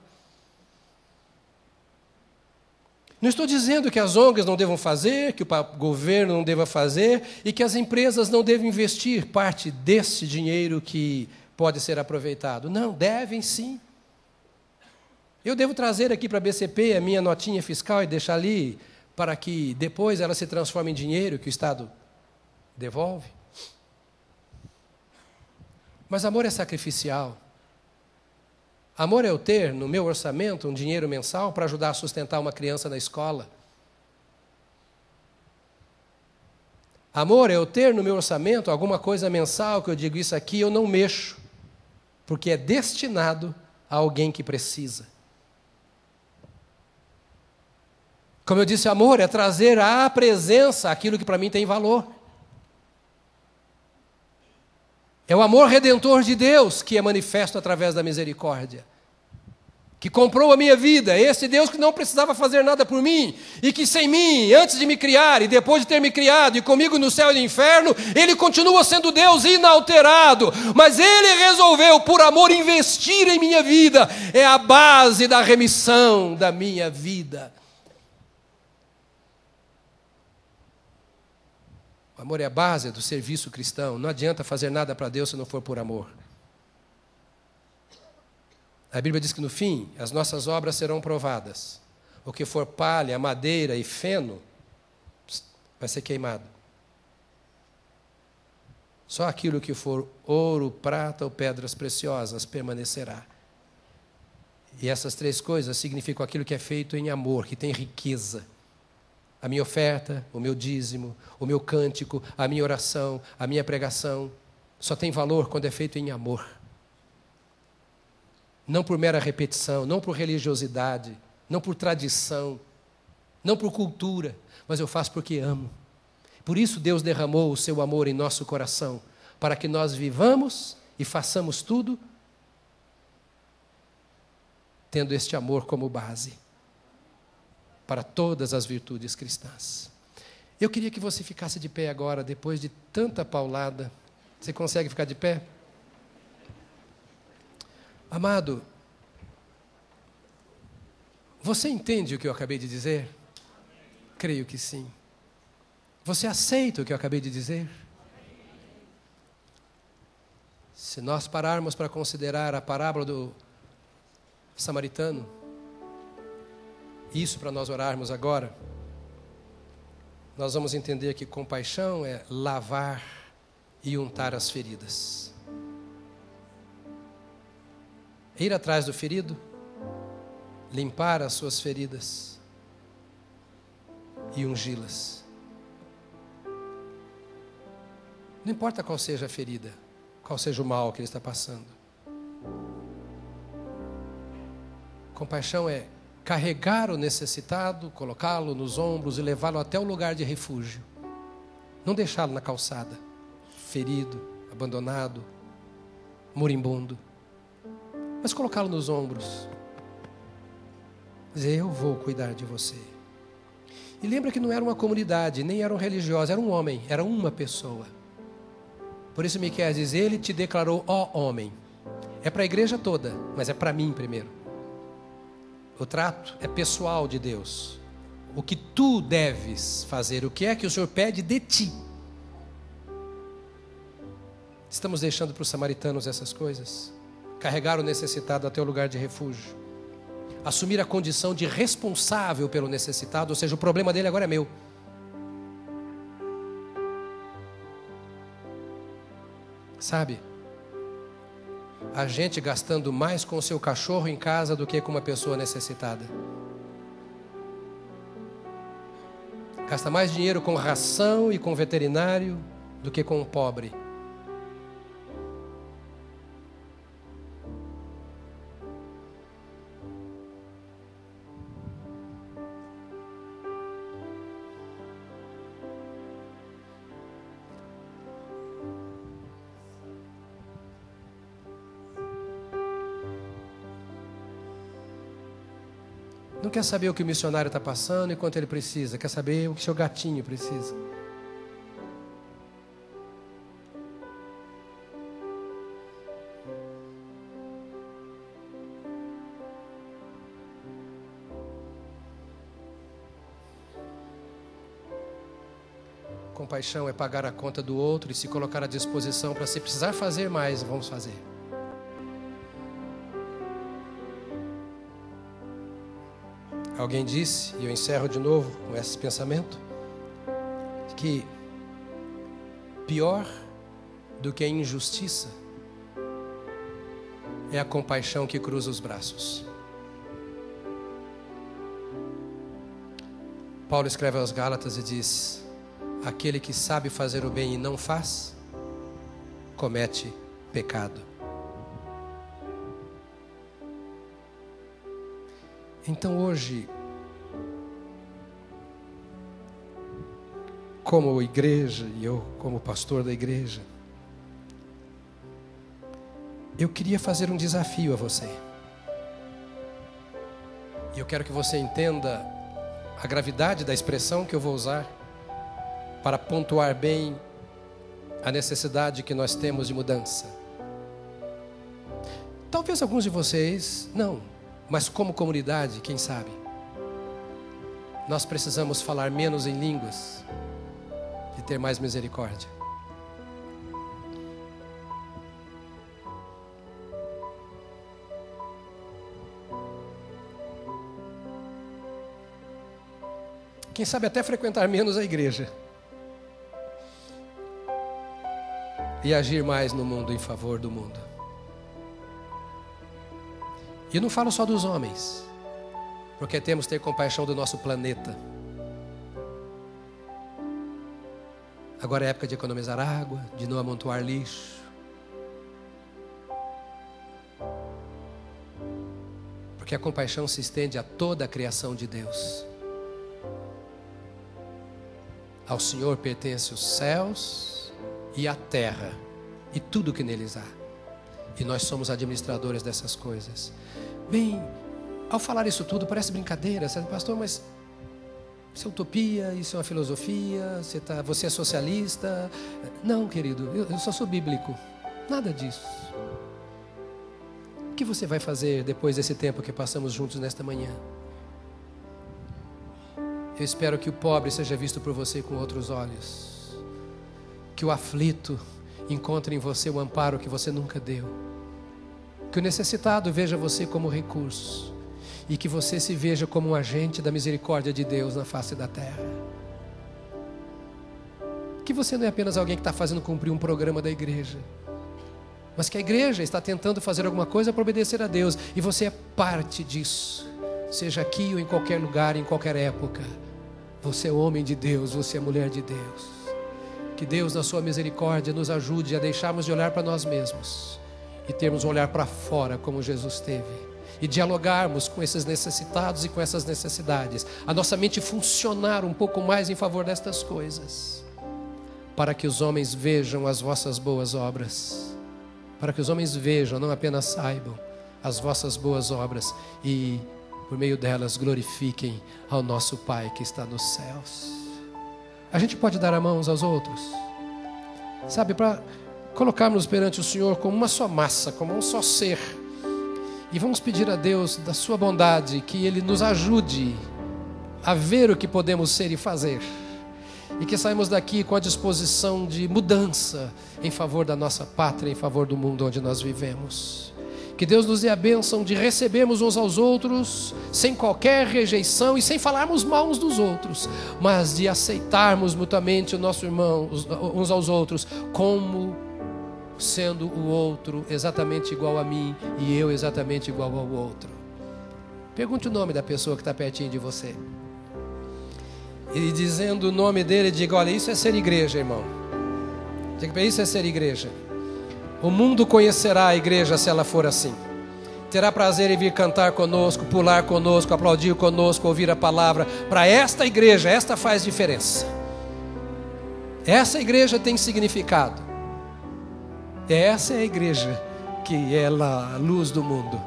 Não estou dizendo que as ONGs não devam fazer, que o governo não deva fazer e que as empresas não devem investir parte desse dinheiro que pode ser aproveitado. Não, devem sim. Eu devo trazer aqui para a BCP a minha notinha fiscal e deixar ali para que depois ela se transforme em dinheiro que o Estado devolve. Mas amor é sacrificial. Amor é eu ter no meu orçamento um dinheiro mensal para ajudar a sustentar uma criança na escola. Amor é eu ter no meu orçamento alguma coisa mensal que eu digo isso aqui eu não mexo, porque é destinado a alguém que precisa. Como eu disse, amor é trazer à presença aquilo que para mim tem valor. É o amor redentor de Deus que é manifesto através da misericórdia, que comprou a minha vida, esse Deus que não precisava fazer nada por mim, e que sem mim, antes de me criar, e depois de ter me criado, e comigo no céu e no inferno, Ele continua sendo Deus inalterado, mas Ele resolveu, por amor, investir em minha vida, é a base da remissão da minha vida. O amor é a base do serviço cristão, não adianta fazer nada para Deus se não for por amor. A Bíblia diz que no fim, as nossas obras serão provadas. O que for palha, madeira e feno, vai ser queimado. Só aquilo que for ouro, prata ou pedras preciosas permanecerá. E essas três coisas significam aquilo que é feito em amor, que tem riqueza. A minha oferta, o meu dízimo, o meu cântico, a minha oração, a minha pregação, só tem valor quando é feito em amor. Não por mera repetição, não por religiosidade, não por tradição, não por cultura, mas eu faço porque amo. Por isso Deus derramou o seu amor em nosso coração, para que nós vivamos e façamos tudo tendo este amor como base para todas as virtudes cristãs. Eu queria que você ficasse de pé agora, depois de tanta paulada. Você consegue ficar de pé? Amado, você entende o que eu acabei de dizer? Creio que sim. Você aceita o que eu acabei de dizer? Se nós pararmos para considerar a parábola do samaritano, isso para nós orarmos agora, nós vamos entender que compaixão é lavar e untar as feridas. Ir atrás do ferido, limpar as suas feridas e ungí-las. Não importa qual seja a ferida, qual seja o mal que ele está passando. Compaixão é carregar o necessitado, colocá-lo nos ombros e levá-lo até o lugar de refúgio. Não deixá-lo na calçada, ferido, abandonado, moribundo. Mas colocá-lo nos ombros. Dizer, eu vou cuidar de você. E lembra que não era uma comunidade, nem eram religiosos, era um homem, era uma pessoa. Por isso Miqueias diz, ele te declarou, ó homem. É para a igreja toda, mas é para mim primeiro. O trato é pessoal de Deus. O que tu deves fazer, o que é que o Senhor pede de ti. Estamos deixando para os samaritanos essas coisas? Carregar o necessitado até o lugar de refúgio. Assumir a condição de responsável pelo necessitado, ou seja, o problema dele agora é meu. Sabe? A gente gastando mais com o seu cachorro em casa do que com uma pessoa necessitada. Gasta mais dinheiro com ração e com veterinário do que com o pobre. Não quer saber o que o missionário está passando e quanto ele precisa. Quer saber o que seu gatinho precisa. Compaixão é pagar a conta do outro e se colocar à disposição para, se precisar fazer mais, vamos fazer. Alguém disse, e eu encerro de novo com esse pensamento, que pior do que a injustiça é a compaixão que cruza os braços. Paulo escreve aos Gálatas e diz, aquele que sabe fazer o bem e não faz, comete pecado. Então hoje, como igreja, e eu como pastor da igreja, eu queria fazer um desafio a você. E eu quero que você entenda a gravidade da expressão que eu vou usar para pontuar bem a necessidade que nós temos de mudança. Talvez alguns de vocês não, mas como comunidade, quem sabe, nós precisamos falar menos em línguas e ter mais misericórdia. Quem sabe até frequentar menos a igreja e agir mais no mundo, em favor do mundo. E não falo só dos homens, porque temos que ter compaixão do nosso planeta. Agora é época de economizar água, de não amontoar lixo. Porque a compaixão se estende a toda a criação de Deus. Ao Senhor pertence os céus e a terra e tudo que neles há. E nós somos administradores dessas coisas. Bem, ao falar isso tudo parece brincadeira, certo, pastor? Mas isso é utopia, isso é uma filosofia, você é socialista. Não, querido, eu só sou bíblico. Nada disso. O que você vai fazer depois desse tempo que passamos juntos nesta manhã? Eu espero que o pobre seja visto por você com outros olhos. Que o aflito encontre em você o amparo que você nunca deu. Que o necessitado veja você como recurso. E que você se veja como um agente da misericórdia de Deus na face da terra. Que você não é apenas alguém que está fazendo cumprir um programa da igreja. Mas que a igreja está tentando fazer alguma coisa para obedecer a Deus. E você é parte disso. Seja aqui ou em qualquer lugar, em qualquer época. Você é homem de Deus, você é mulher de Deus. Que Deus, na sua misericórdia, nos ajude a deixarmos de olhar para nós mesmos e termos um olhar para fora como Jesus teve. E dialogarmos com esses necessitados e com essas necessidades. A nossa mente funcionar um pouco mais em favor destas coisas. Para que os homens vejam as vossas boas obras. Para que os homens vejam, não apenas saibam, as vossas boas obras e por meio delas glorifiquem ao nosso Pai que está nos céus. A gente pode dar a mão uns aos outros, sabe, para colocarmos perante o Senhor como uma só massa, como um só ser. E vamos pedir a Deus da sua bondade que Ele nos ajude a ver o que podemos ser e fazer. E que saímos daqui com a disposição de mudança em favor da nossa pátria, em favor do mundo onde nós vivemos. Que Deus nos dê a bênção de recebermos uns aos outros sem qualquer rejeição e sem falarmos mal uns dos outros, mas de aceitarmos mutuamente o nosso irmão, uns aos outros, como sendo o outro exatamente igual a mim e eu exatamente igual ao outro. Pergunte o nome da pessoa que está pertinho de você. E dizendo o nome dele, diga: olha, isso é ser igreja, irmão. Diga para isso é ser igreja. O mundo conhecerá a igreja se ela for assim. Terá prazer em vir cantar conosco, pular conosco, aplaudir conosco, ouvir a palavra. Para esta igreja, esta faz diferença. Essa igreja tem significado. Essa é a igreja que é a luz do mundo.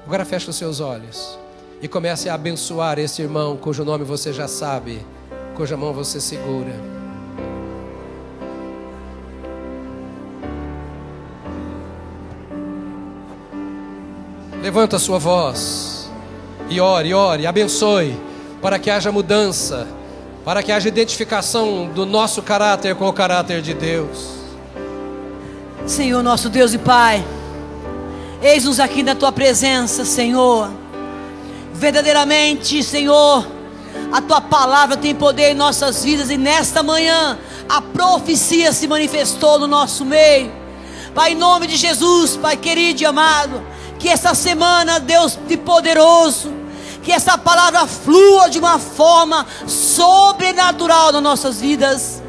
Agora feche os seus olhos e comece a abençoar esse irmão cujo nome você já sabe, cuja mão você segura. Levanta a sua voz e ore, abençoe, para que haja mudança, para que haja identificação do nosso caráter com o caráter de Deus. Senhor, nosso Deus e Pai, eis-nos aqui na Tua presença, Senhor. Verdadeiramente, Senhor, a Tua palavra tem poder em nossas vidas, e nesta manhã a profecia se manifestou no nosso meio. Pai, em nome de Jesus, Pai querido e amado, que essa semana, Deus de poderoso, que essa palavra flua de uma forma sobrenatural nas nossas vidas.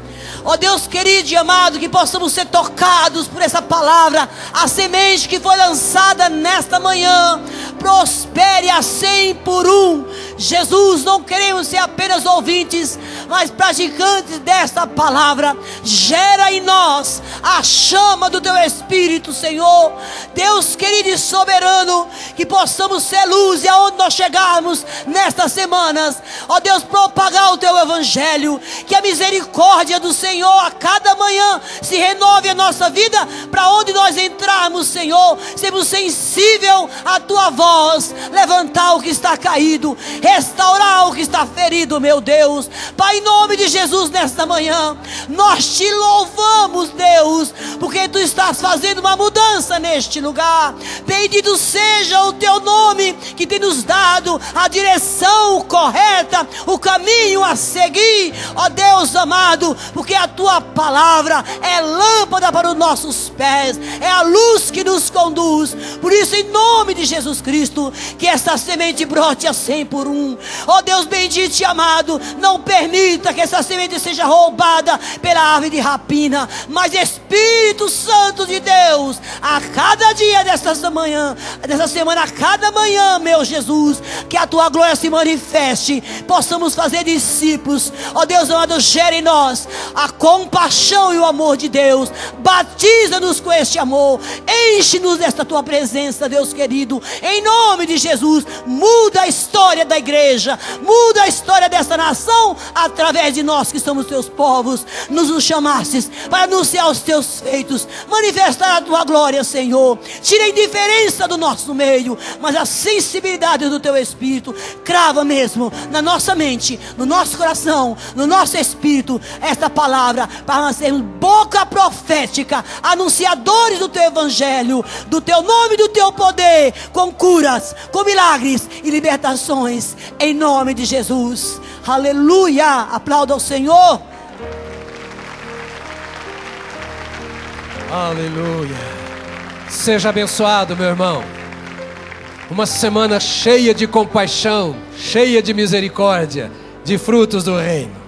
Ó Deus querido e amado, que possamos ser tocados por essa palavra. A semente que foi lançada nesta manhã prospere a 100 por 1. Jesus, não queremos ser apenas ouvintes, mas praticantes desta palavra. Gera em nós a chama do teu Espírito, Senhor. Deus querido e soberano, que possamos ser luz e aonde nós chegarmos nestas semanas, ó Deus, propagar o teu evangelho. Que a misericórdia do Senhor a cada manhã se renove a nossa vida, para onde nós entrarmos, Senhor, sermos sensível à tua voz, levantar o que está caído, restaurar o que está ferido, meu Deus. Pai, em nome de Jesus, nesta manhã nós te louvamos, Deus, porque tu estás fazendo uma mudança neste lugar. Bendito seja o teu nome, que tem nos dado a direção correta, o caminho a seguir, ó Deus amado, porque a tua palavra é lâmpada para os nossos pés, é a luz que nos conduz. Por isso, em nome de Jesus Cristo, que essa semente brote a 100 por 1. Ó Deus bendito e amado, não permita que essa semente seja roubada pela ave de rapina, mas Espírito Santo de Deus, a cada dia dessa semana, a cada manhã, meu Jesus, que a tua glória se manifeste, possamos fazer discípulos. Ó Deus amado, gera em nós a compaixão e o amor de Deus. Batiza-nos com este amor, enche-nos desta tua presença, Deus querido, em nome de Jesus. Muda a história da igreja, muda a história desta nação, através de nós que somos teus povos. Nos chamastes para anunciar os teus feitos, manifestar a tua glória, Senhor. Tira a indiferença do nosso meio, mas a sensibilidade do teu Espírito crava mesmo na nossa mente, no nosso coração, no nosso espírito, esta palavra, para nós sermos boca profética, anunciadores do teu evangelho, do teu nome e do teu poder, com curas, com milagres e libertações, em nome de Jesus. Aleluia. Aplauda ao Senhor. Aleluia. Seja abençoado, meu irmão. Uma semana cheia de compaixão, cheia de misericórdia, de frutos do reino.